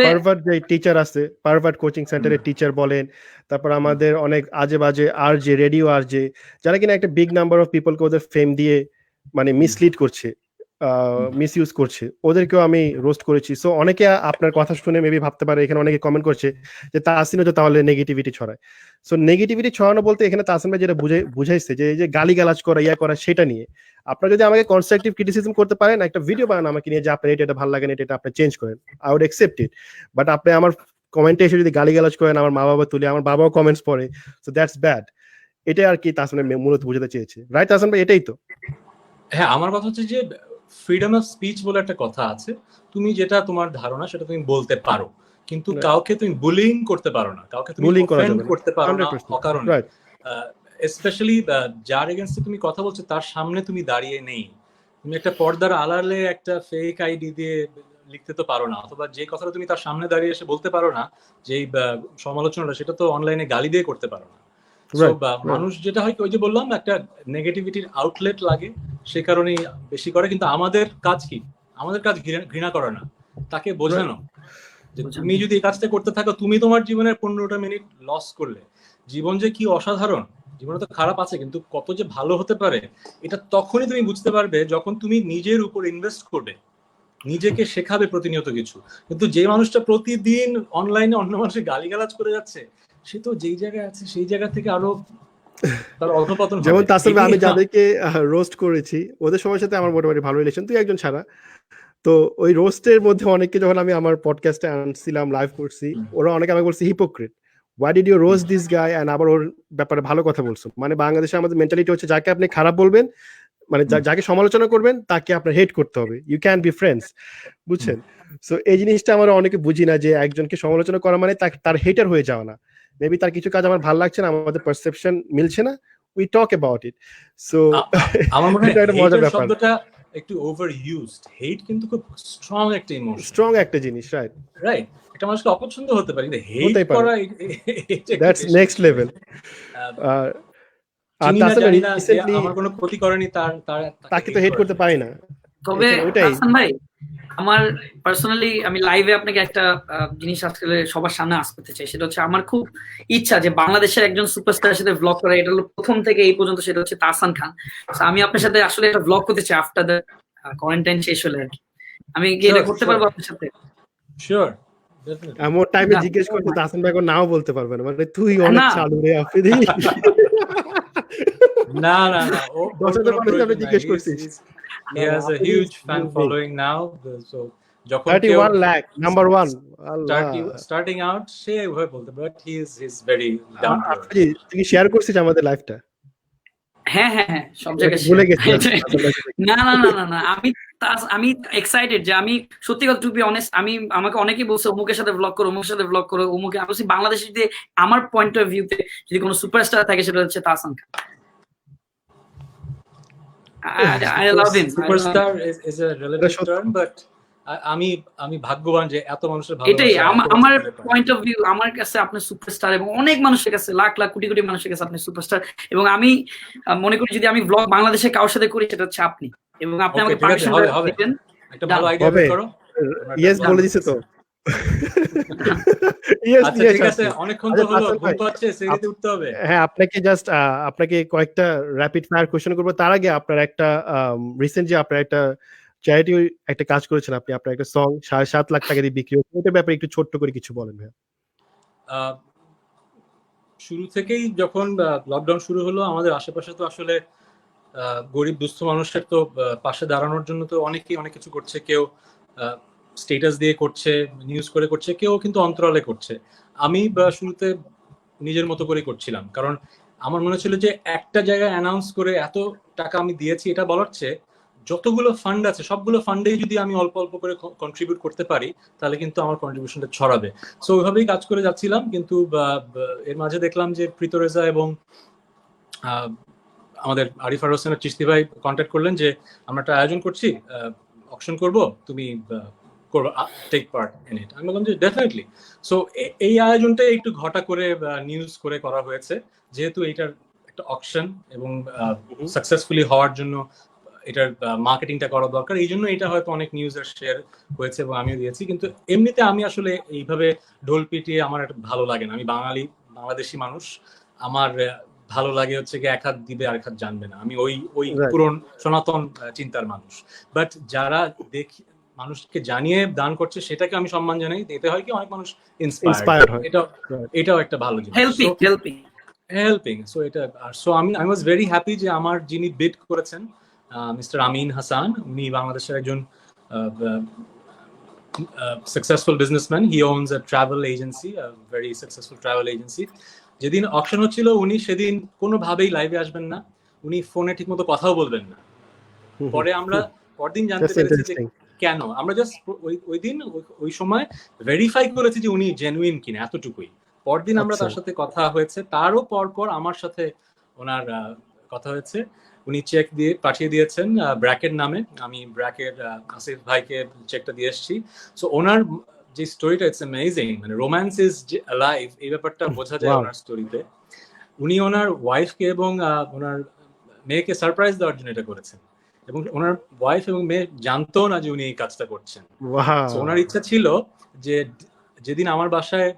পারভার্ট যে টিচার আছে, পারভার্ট কোচিং সেন্টারের টিচার বলেন, তারপর আমাদের অনেক আজে বাজে আরজে, রেডিও আরজে, যারা কিনা একটা বিগ নাম্বার অফ পিপলকে ওদের ফেম দিয়ে মানে মিসলিড করছে, মিসইউজ করছে, ওদেরকেও আমি রোস্ট করেছি। সো অনেকে আপনার কথা শুনে মেবি ভাবতে পারে, এখানে অনেকে কমেন্ট করছে যে তাসিনও তো তাহলে নেগেটিভিটি ছড়ায়। সো নেগেটিভিটি ছড়ানো বলতে এখানে তাসিন ভাই যেটা বুঝাইছে যে এই যে গালিগালাজ করা, করা, সেটা নিয়ে আপনারা যদি আমাকে কনস্ট্রাকটিভ ক্রিটিসিজম করতে পারেন, একটা ভিডিও বানান আমাকে নিয়ে যে আপনার এটা ভালো লাগে না, এটা আপনি চেঞ্জ করেন, I would accept it. But আপনি আমার কমেন্টে এসে যদি গালিগালাজ করেন, আমার মা বাবা তুলে, আমার বাবাও কমেন্টস পড়ে, সো দ্যাটস ব্যাড। এটা আর কি তাসিন মূলত বুঝাতে চেয়েছে, রাইট তাসিন ভাই? এটাই তো। হ্যাঁ, আমার কথা হচ্ছে যে ফ্রিডম অফ স্পিচ বলে একটা কথা আছে। তুমি যেটা তোমার ধারণা সেটা তুমি বলতে পারো, কিন্তু কাউকে তুমি বুলিং করতে পারো না, কাউকে তুমি অফেন্ড করতে পারো না অকারণে। স্পেশালি যার এগেইনস্টে তুমি কথা বলছো তার সামনে তুমি দাঁড়িয়ে নেই, তুমি একটা পর্দার আড়ালে একটা ফেক আইডি দিয়ে লিখতে তো পারো না, অথবা যে কথাটা তুমি তার সামনে দাঁড়িয়ে এসে বলতে পারো না, যে সমালোচনাটা, সেটা তো অনলাইনে গালি দিয়ে করতে পারো না। মানুষ যেটা হয়, ওই যে বললাম, একটা নেগেটিভিটির আউটলেট লাগে, সে কারণেই বেশি করে। কিন্তু আমাদের কাজ কি? আমাদের কাজ ঘৃণা করা না, তাকে বোঝানো যে তুমি যদি এই কাজটা করতে থাকো, তুমি তোমার জীবনের 15টা মিনিট লস করলে। জীবন যে কি অসাধারণ, জীবনে তো খারাপ আছে, কিন্তু কত যে ভালো হতে পারে এটা তখনই তুমি বুঝতে পারবে যখন তুমি নিজের উপর ইনভেস্ট করবে, নিজেকে শেখাবে প্রতিনিয়ত কিছু। কিন্তু যে মানুষটা প্রতিদিন অনলাইনে অন্য মানুষের গালিগালাজ করে যাচ্ছে, সে তো যেই জায়গায় আছে সেই জায়গা থেকে আরো তার অধপতন। যেমন তাসিন, আমি যাদেরকে রোস্ট করেছি ওদের সবার সাথে আমার মোটামুটি ভালো রিলেশন, তুই একজন ছাড়া। তো ওই রোস্টের মধ্যে অনেককে যখন আমি আমার পডকাস্টে আনছিলাম, লাইভ করছি, ওরা অনেকে আমাকে বলছে hypocrite, why did you roast this guy, and আবার ওর ব্যাপারে ভালো কথা বলছো। মানে বাংলাদেশে আমাদের মেন্টালিটি হচ্ছে, যাকে আপনি খারাপ বলবেন, মানে যাকে সমালোচনা করবেন তাকে আপনার হেট করতে হবে, ইউ ক্যান বি ফ্রেন্ডস, বুঝছেন? সো এই জিনিসটা আমরা অনেকে বুঝি না, যে একজনকে সমালোচনা করা মানে তার হেটার হয়ে যাওয়া না। মেবি তার কিছু কাজ আমার ভালো লাগছে না, আমাদের পারসেপশন মিলছে না, we talk about it. So আমার মনে হয় হেট শব্দটা একটু ওভার ইউজড। হেট কিন্তু খুব স্ট্রং একটা ইমোশন, স্ট্রং একটা জিনিস, রাইট? এটা মানুষকে অপছন্দ হতে পারে, কিন্তু হেট করা, দ্যাটস নেক্সট লেভেল। আর তাছাড়া রিসেন্টলি আমার কোনো ক্ষতি করেনি, তাকে তো হেট করতে পারি না। তবে হাসান ভাই, আমার পার্সোনালি আমি লাইভে আপনাকে একটা জিনিস আসলে সবার সামনে আস করতে চাই, সেটা হচ্ছে আমার খুব ইচ্ছা যে বাংলাদেশের একজন সুপারস্টারের সাথে ব্লগ করা। এটা হলো প্রথম থেকে এই পর্যন্ত, সেটা হচ্ছে তাহসান খান। আমি আপনার সাথে আসলে একটা ব্লগ করতে চাই আফটার দ্য কোয়ারেন্টাইন শেষ হলে আর কি। আমি কি এটা করতে পারবো আপনার সাথে? শিওর। আমার টাইমে জিজ্ঞেস করতে তাহসান ভাই নাও বলতে পারবে না, মানে তুই অনেক চালু রে আফ্রিদি। না না না, ও 10,000 মানুষ আপনি জিজ্ঞেস করছিস। He has a huge fan following now, so যখন 31 লাখ নাম্বার 1 starting out সে ওইভাবে বলতে, but he's very down to earth। তুই শেয়ার করছিস আমাদের লাইভটা? হ্যাঁ হ্যাঁ হ্যাঁ, সব জায়গায় ভুলে গেছি। না না না না না, আমি এক্সাইটেড যে আমি সত্যি কথা, টু বি অনেস্ট, আমাকে অনেকেই বলছে অমুকের সাথে ব্লগ করো, অমুকের সাথে ব্লগ করো, অমুকে। আমি বলছি বাংলাদেশে যদি আমার পয়েন্ট অফ ভিউতে যদি কোনো সুপারস্টার থাকে, সেটা হচ্ছে তাহসান খান। I love him. Superstar is a relative term, but আমি আমি ভাগ্যবান যে এত মানুষের এটাই ভালোবাসা এত বছর আমার ধরে পাই। Point of view. আমার কাছে আপনি সুপারস্টার এবং অনেক মানুষের কাছে, লাখ লাখ কোটি কোটি মানুষের কাছে আপনি সুপারস্টার। এবং আমি মনে করি যদি আমি ব্লগ বাংলাদেশে কারোর সাথে করি সেটা হচ্ছে আপনি, এবং আপনি ওকে, আমাকে ঠিক আছে, পারমিশনটা হবে হবে দিবেন। একটা ডান। ভালো আইডিয়া হবে বের করো, আমরা একটা ইয়েস plan বলে দিছে করতেছি। তো ইয়েস আচ্ছা ইয়েস ঠিক আছে, আছে। অনেকক্ষণ তো আচ্ছা হলো, হাসান ঘুম ভাই, পাচ্ছে, সেরিতে উঠতে হবে। হ্যাঁ আপনাকে জাস্ট আপনাকে কয়েকটা র্যাপিড ফায়ার কোশ্চেন করবো। তার আগে আপনার একটা রিসেন্ট যে আপনার একটা চ্যারিটি একটা কাজ করেছেন, আপনি আপনার একটা সং 7.5 লাখ টাকা দিয়ে বিক্রি হচ্ছে, ওটার ব্যাপারে একটু ছোট্ট করে কিছু বলেন ভাই। আহ, শুরু থেকেই যখন লকডাউন শুরু হলো, আমাদের আশেপাশে তো আসলে গরিব দুস্থ মানুষের তো পাশে দাঁড়ানোর জন্য তো অনেকেই অনেক কিছু করছে। কেউ স্টেটাস দিয়ে করছে, নিউজ করে করছে, কেউ কিন্তু অন্তরালে করছে। আমি শুরুতে নিজের মতো করে করছিলাম, কারণ আমার মনে ছিল যে একটা জায়গায় অ্যানাউন্স করে এত টাকা আমি দিয়েছি এটা বলার চেয়ে যতগুলো ফান্ড আছে সবগুলো ফান্ডেই যদি আমি অল্প অল্প করে কন্ট্রিবিউট করতে পারি তাহলে কিন্তু আমার কন্ট্রিবিউশনটা ছড়াবে। সো ওইভাবেই কাজ করে যাচ্ছিলাম, কিন্তু এর মাঝে দেখলাম যে প্রীত রেজা এবং আমাদের আরিফার হোসেনের চিশতি ভাই কন্ট্যাক্ট করলেন যে আমরা একটা আয়োজন করছি, অকশন করব, তুমি টেক পার্ট ইন ইট। আমি বললাম যে ডেফিনেটলি। সো এই আয়োজনটা একটু ঘটা করে নিউজ করে করা হয়েছে, যেহেতু এটার একটা অকশন এবং সাকসেসফুলি হওয়ার জন্য এটার মার্কেটিংটা করা দরকার, এই জন্য এটা হয়তো অনেক নিউজের শেয়ার হয়েছে এবং আমিও দিয়েছি। কিন্তু এমনিতে আমি আসলে এইভাবে ঢোল পিটিয়ে আমার একটা ভালো লাগে না। আমি বাংলাদেশি মানুষ, আমার ভালো লাগে হচ্ছে কি এক হাত দিবে আরেক হাত জানবে না। আমি ওই ওই পুরন সনাতন চিন্তার মানুষ। বাট যারা দেখি মানুষকে জানিয়ে দান করছে সেটাকে আমি সম্মান জানাই। এতে হয় কি অনেক মানুষ ইন্সপায়ার্ড হয়, এটাও একটা ভালো জিনিস। হেল্পিং। সো এটা so I was very happy যে আমার যিনি বিড করেছেন মিস্টার আমিন হাসান, উনি বাংলাদেশের একজন successful businessman. He owns a travel agency, a very successful travel agency. যেদিন অকশন হচ্ছিল উনি সেদিন কোনোভাবেই লাইভে আসবেন না, উনি ফোনে ঠিকমতো কথাও বলবেন না। পরে আমরা পরদিন জানতে পেরেছি যে কেন। আমরা জাস্ট ওই দিন ওই সময় ভেরিফাই করেছি যে উনি জেনুইন কিনা, এতটুকুই। পরদিন আমরা তার সাথে কথা হয়েছে, তারও পর আমার সাথে ওনার কথা হয়েছে। উনি চেক দিয়ে পাঠিয়ে দিয়েছেন ব্র্যাকের নামে। আমি ব্র্যাকের আসিফ ভাইকে চেকটা দিয়ে এসেছি। সো ওনার যে স্টোরিটা, ইটস অ্যামেজিং, মানে রোম্যান্স ইজ অ্যালাইভ, এই ব্যাপারটা বোঝা যায় ওনার স্টোরিতে। উনি ওনার ওয়াইফকে এবং ওনার মেয়েকে সারপ্রাইজ দেওয়ার জন্য এটা করেছেন, এবং ওনার ওয়াইফ এবং মেয়ে জানতো না যে উনি এই কাজটা করছেন। ওনার ইচ্ছা ছিল যে যেদিন আমার বাসায়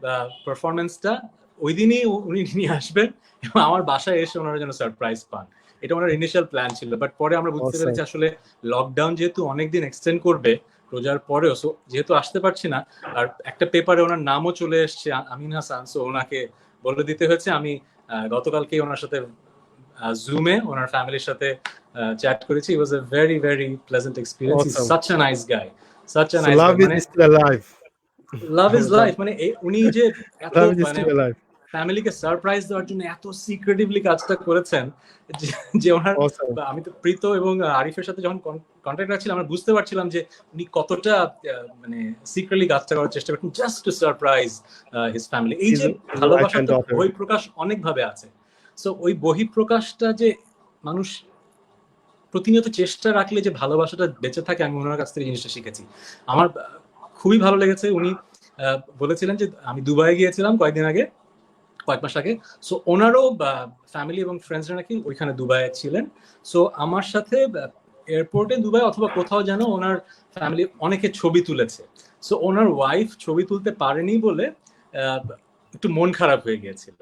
পারফরমেন্সটা, ওই দিনই উনি নিয়ে আসবেন এবং আমার বাসায় এসে ওনারা যেন সারপ্রাইজ পান। এটা ওনার ইনিশিয়াল প্ল্যান ছিল। বাট পরে আমরা বুঝতে পেরেছি আসলে লকডাউন যেহেতু অনেকদিন এক্সটেন্ড করবে রোজার পরেও, সো যেহেতু আসতে পারছি না, আর একটা পেপারে ওনার নামও চলে এসছে আমিন হাসান, সো ওনাকে বলে দিতে হয়েছে। আমি গতকালকেই ওনার সাথে জুমে ওনার ফ্যামিলির সাথে চ্যাট করেছি। It was a very very pleasant experience. He's such a nice guy, such a nice guy. Love is still alive. Love is life. মানে উনি যে এত মানে ফ্যামিলিকে সারপ্রাইজ দেওয়ার জন্য এত সিক্রেটিভলি কাজটা করেছেন যে ওনার, আমি তো প্রীত এবং আরিফের সাথে যখন কন্ট্যাক্ট রাখছিলাম আমরা বুঝতে পারছিলাম যে উনি কতটা মানে সিক্রেটলি কাজটা করার চেষ্টা করছেন just to surprise his family. এই যে ভালোবাসাটা বহিঃপ্রকাশ অনেক ভাবে আছে। সো ওই বহিঃপ্রকাশটা যে মানুষ প্রতিনিয়ত চেষ্টা রাখলে যে ভালোবাসাটা বেঁচে থাকে, আমি ওনার কাছ থেকে জিনিসটা শিখেছি। আমার খুবই ভালো লেগেছে। উনি বলেছিলেন যে আমি দুবাই গিয়েছিলাম কয়েক মাস আগে। সো ওনারও ফ্যামিলি এবং ফ্রেন্ডসরা নাকি ওইখানে দুবাইয়ে ছিলেন। সো আমার সাথে এয়ারপোর্টে দুবাই অথবা কোথাও যেন ওনার ফ্যামিলি অনেকে ছবি তুলেছে। সো ওনার ওয়াইফ ছবি তুলতে পারেনি বলে একটু মন খারাপ হয়ে গিয়েছিল,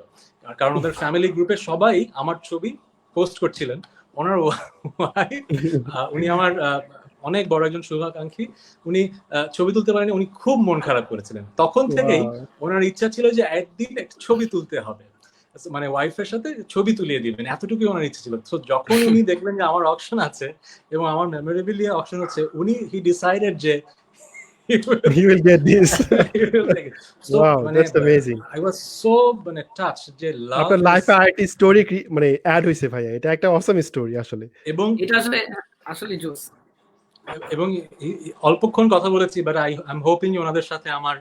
কারণ ওদের ফ্যামিলি গ্রুপে সবাই আমার ছবি পোস্ট করছিলেন। ওনার ওয়াইফ, উনি আমার অনেক বড় একজন শুভাকাঙ্ক্ষী, উনি ছবি তুলতে পারেনি, উনি খুব মন খারাপ করেছিলেন। তখন থেকেই ওনার ইচ্ছা ছিল যে একদিন একটা ছবি তুলতে হবে, মানে ওয়াইফের সাথে ছবি তুলিয়ে দিবেন, এতটুকুই ওনার ইচ্ছা ছিল। তো যখন উনি দেখলেন যে আমার অকশন আছে এবং আমার মেমোরেবিলিয়া অকশন হচ্ছে, হি ডিসাইডেড যে he will get this. So, wow, that's amazing. I was so touched যে লাভ আপনার লাইফে আরেকটি স্টোরি মানে অ্যাড হইছে ভাইয়া, এটা একটা অসাম স্টোরি আসলে, এবং এটা আসলে জোস। এবং অল্পক্ষণ কথা বলেছি, বাট আই এম হোপিং ওনাদের সাথে আমার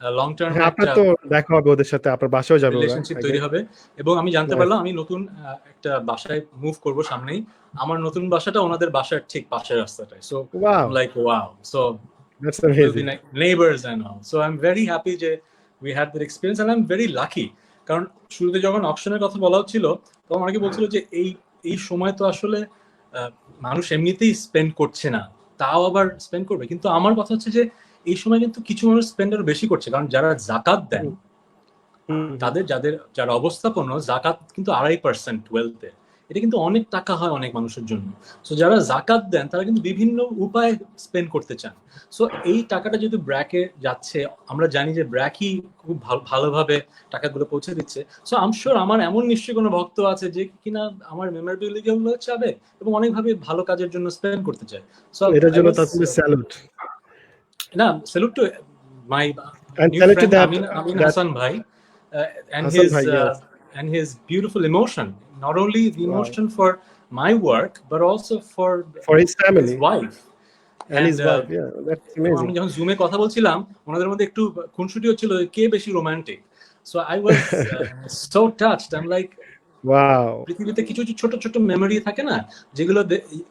লং টার্ম আপনার তো দেখা হবে ওদের সাথে, আপনার বাসায়ও যাবে, রিলেশনশিপ তৈরি হবে। এবং আমি জানতে পারলাম আমি নতুন একটা বাসায় মুভ করব সামনেই। আমার নতুন বাসাটা ওনাদের বাসার ঠিক পাশের রাস্তাটায়। So like wow. So That's will be amazing. like neighbors and all. So I'm very happy যে we had that experience and I'm very lucky. কারণ শুরুতে যখন অকশনের কথা বলা হচ্ছিল তখন অনেকে বলছিল যে এই সময় তো আসলে মানুষ এমনিতেই স্পেন্ড করছে না, তাও আবার স্পেন্ড করবে। কিন্তু আমার কথা হচ্ছে যে এই সময় কিন্তু কিছু মানুষ স্পেন্ড আরো বেশি করছে, কারণ যারা জাকাত দেন তাদের যারা অবস্থাপন্ন, জাকাত কিন্তু 2.5% ওয়েলথে, এটা কিন্তু অনেক টাকা হয় অনেক মানুষের জন্য। সো যারা জাকাত দেন তারা কিন্তু বিভিন্ন উপায়ে স্পেন্ড করতে চান। সো এই টাকাটা যেহেতু ব্র্যাকে যাচ্ছে, আমরা জানি যে ব্র্যাকই খুব ভালোভাবে টাকাগুলো পৌঁছে দিচ্ছে। সো আই এম শিওর আমার এমন নিশ্চয়ই কোনো ভক্ত আছে যে কিনা আমার মেমোরেবিলিটি গুলো চাবে এবং অনেকভাবে ভালো কাজের জন্য স্পেন্ড করতে চায়। সো এটার জন্য তাসিমের স্যালুট। না, salute to my And new salute to friend that Amin that Hassan bhai and Hassan his bhai, yes. and his beautiful emotion, not only the Wow. emotion for my work but also for his family his wife and his wife. Yeah, that's আমি amazing. যখন জুমে কথা বলছিলাম ওনাদের মধ্যে একটু খুনসুটি হচ্ছিল কে বেশি romantic. So I was so touched. I am like Wow. পৃথিবীতে কিছু কিছু ছোট ছোট মেমোরি থাকে না যেগুলো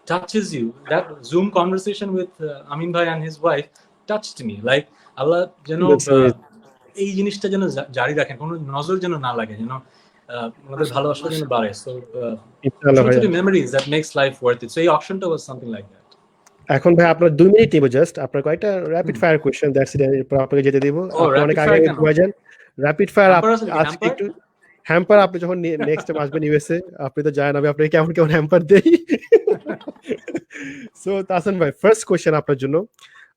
touches you. That Zoom conversation with Amin ভাই and his wife touched me. Like Allah যেন That's amazing. এই জিনিসটা যেন জারি রাখেন, কোনো নজর যেন না লাগে, যেন ওনাদের ভালোবাসা যেন বাড়ে। সো ইনশাআল্লাহ ছোট ছোট ভাইয়া। Memories that makes life worth it. So এই অপশনটা ওয়াজ সামথিং লাইক দ্যাট। এখন ভাই আপনার 2 মিনিট নিব জাস্ট, আপনার কয়েকটা rapid fire question, that's it, এরপর আপনাকে যেতে দিব। আপনি অনেক আগে ঘুরে যান। র‍্যাপিড ফায়ার আজকে একটু হ্যাম্পার, আপনি যখন নেক্সট টাইম আসবেন ইউএসএ আপনি তো জানেন আমি আপনাকে কেমন কেমন হ্যাম্পার দেই। সো তাহসান ভাই, ফার্স্ট কোশ্চেন আপনার জন্য,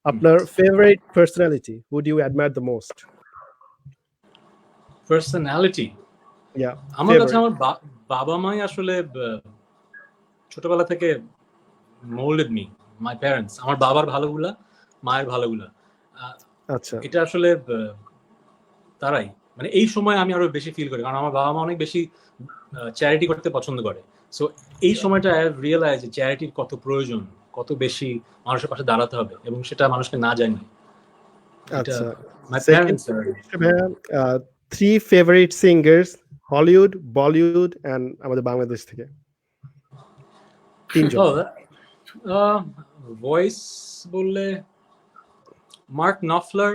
আপনার favourite personality, who do you admire the most? Personality, yeah, আমার কাছে আমার বাবা মাই আসলে ছোটবেলা থেকে মোল্ডেড মি, মাই প্যারেন্টস। আমার বাবার ভালোগুলা, মায়ের ভালোগুলা, আচ্ছা, এটা আসলে তারাই, মানে এই সময় আমি আরো বেশি ফিল করি, কারণ আমার বাবা মা অনেক বেশি চ্যারিটি করতে পছন্দ করে। সো এই সময়টা আই রিয়েলাইজ যে চ্যারিটির কত প্রয়োজন, কত বেশি মানুষের পাশে দাঁড়াতে হবে, এবং সেটা মানুষকে না জানি। আচ্ছা, মাই প্যারেন্টস আর 3 favourite singers, Hollywood, Bollywood and আমাদের বাংলাদেশ থেকে তিনজন। ভয়েস বললে মার্ক নফলার,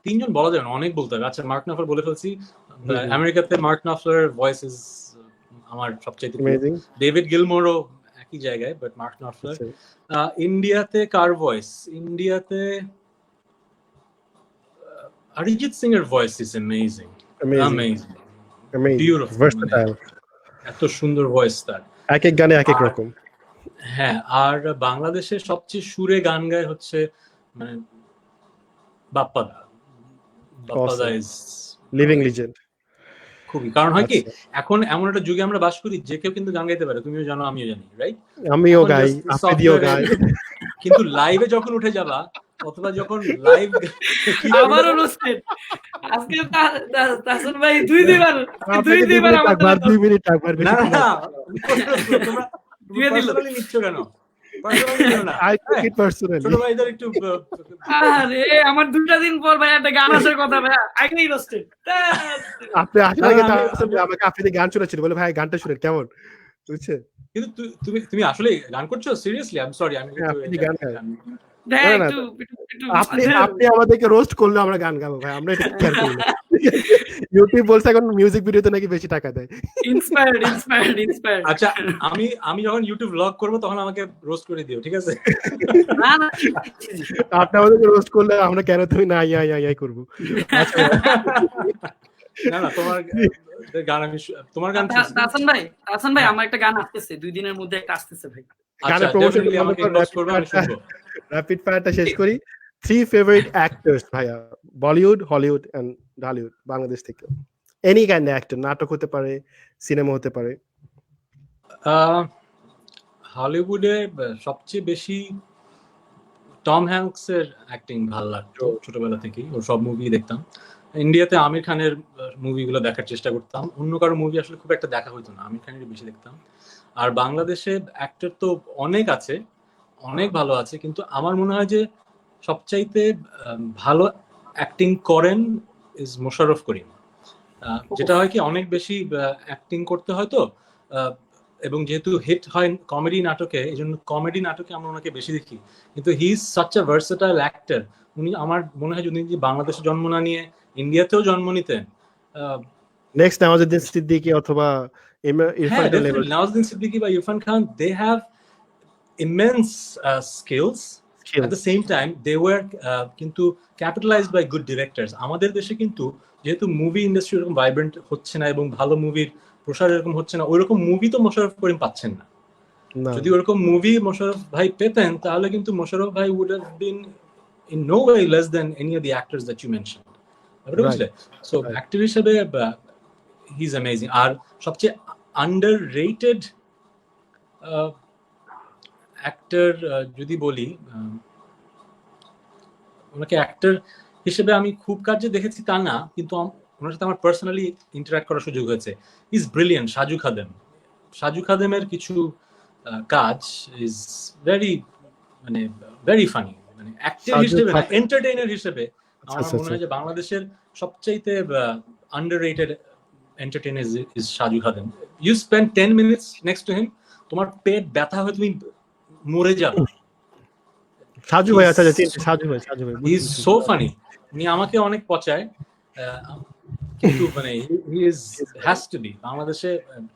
তিনজন বলা যায় না, অনেক বলতে হবে। আচ্ছা, মার্ক নফলার বলে ফেলছি। আমেরিকাতে মার্ক নফলার ভয়েস ইজ আমার সবচেয়ে অ্যামেজিং। ডেভিড গিলমোরও একই জায়গায়, বাট মার্ক নফলার। ইন্ডিয়াতে কার ভয়েস? ইন্ডিয়াতে অরিজিৎ সিং এর voice is amazing, amazing, beautiful, versatile, এত সুন্দর ভয়েস তার, এক এক গানে এক এক রকম। হ্যাঁ, আর বাংলাদেশের সবচেয়ে সুরে গান গায় হচ্ছে মানে বাপ্পাদা। বাপ্পাদা ইজ লিভিং লিজেন্ড। খুবই, কারণ হয় কি এখন এমন একটা যুগে আমরা বাস করি যে কেউ কিন্তু গান গাইতে পারে, তুমিও জানো আমিও জানি, রাইট? আমিও গাই, আপনিও গাই, কিন্তু লাইভে যখন উঠে যাবা অথবা যখন লাইভ আমারও রোস্টেড আজকে তাহসান ভাই দুই দুইবার একবার 2 মিনিট একবার বেশি না না তোমরা দিয়ে দিল নিচ্ছ কেন? পার্সোনালি না, আই টেক ইট পার্সোনালি। ছোট ভাইদের একটু আরে আমার 2টা দিন পর ভাই একটা গান আসার কথা ভাই, আগেই রোস্টেড। আপনি আসার আগে আমাকে আপনি গান শোনাচ্ছেন, বলে ভাই গানটা শুনেন কেমন, বুঝছেন? কিন্তু তুমি আসলে গান করছো সিরিয়াসলি? আই এম সরি, আমি আপনি গান গান আপনি আপনি আমাদেরকে রোস্ট করলে আমরা গান গাবো ভাই, আমরা এটা কেয়ার করি না। ইউটিউব বলছে এখন মিউজিক ভিডিওতে নাকি বেশি টাকা দেয়। ইন্সপায়ার্ড। আচ্ছা, আমি যখন ইউটিউব ব্লগ করব তখন আমাকে রোস্ট করে দিও, ঠিক আছে? না না, আপনি আমাদেরকে রোস্ট করলে আমরা কেন তুমি না আই করব? না না, তোমার গান আমি তোমার গান তাহসান ভাই আমার একটা গান আসতেছে 2 দিনের মধ্যে, একটা আসতেছে ভাই। গানের প্রমোশন আমাকে রোস্ট করবে, আমি শুনবো। র‍্যাপিড ফায়ারটা শেষ করি। 3 ফেভারিট অ্যাক্টরস ভাইয়া, বলিউড, হলিউড এন্ড ঢালিউড, বাংলাদেশ থেকে। এনি কাইন্ড অ্যাক্টর, নাটক হতে পারে, সিনেমা হতে পারে। হলিউডে সবচেয়ে বেশি টম হ্যাঙ্কস এর অ্যাক্টিং ভালো লাগতো ছোটবেলা থেকেই, ওর সব মুভি দেখতাম। ইন্ডিয়াতে আমির খানের মুভিগুলো দেখার চেষ্টা করতাম, অন্য কারো মুভি আসলে খুব একটা দেখা হতো না, আমির খানের বেশি দেখতাম। আর বাংলাদেশে অ্যাক্টর তো অনেক আছে, অনেক ভালো আছে, কিন্তু আমার মনে হয় যে সবচাইতে ভালো অ্যাক্টিং করেন ইজ মোশাররফ করিম। যেটা হয় কি অনেক বেশি অ্যাক্টিং করতে হয় তো, এবং যেহেতু হিট হয় কমেডি নাটকে, এই জন্য কমেডি নাটকে আমরা ওনাকে বেশি দেখি, কিন্তু he is such a versatile actor. উনি আমার মনে হয় যদি বাংলাদেশে জন্ম না নিয়ে ইন্ডিয়াতেও জন্ম নিতেন, নেক্সট নওয়াজুদ্দিন সিদ্দিকী অথবা ইরফান হ্যাঁ খান লেভেল ডেফিনেটলি নওয়াজুদ্দিন সিদ্দিকী বা Irfan Khan, they have immense skills. At the same time they were কিন্তু capitalized by good directors. আমাদের দেশে কিন্তু যেহেতু মুভি ইন্ডাস্ট্রি এরকম ভাইব্রেন্ট হচ্ছে না এবং ভালো মুভির প্রসার এরকম হচ্ছে না, ওইরকম মুভি তো মোশাররফ করিম পাচ্ছেন না। যদি ওরকম মুভি মোশাররফ ভাই পেতেন তাহলে কিন্তু মোশাররফ ভাই would have been in no way less than any of the actors that you mentioned. বুঝলে? So actor হিসেবে he is amazing. আর সবচেয়ে underrated অ্যাক্টর যদি বলি, ওনাকে অ্যাক্টর হিসেবে আমি খুব কাজে দেখেছি তা না, কিন্তু ওনার সাথে আমার পার্সোনালি ইন্টারঅ্যাক্ট করার সুযোগ হয়েছে। Is brilliant. সাজু খাদেমের কিছু কাজ ইজ ভেরি ফানি, মানে অ্যাক্টর হিসেবে না, এন্টারটেইনার হিসেবে আমার মনে হয় যে বাংলাদেশের সবচাইতে underrated entertainer is Saju Khadem. You spend 10 minutes next to him, তোমার পেট ব্যথা হয়ে তুমি মরে যাবে। সাজু ভাই, আচ্ছা সাজু ভাই হি ইজ সো ফানি। উনি আমাকে অনেক পচায়, কিন্তু মানে he is has to be বাংলাদেশে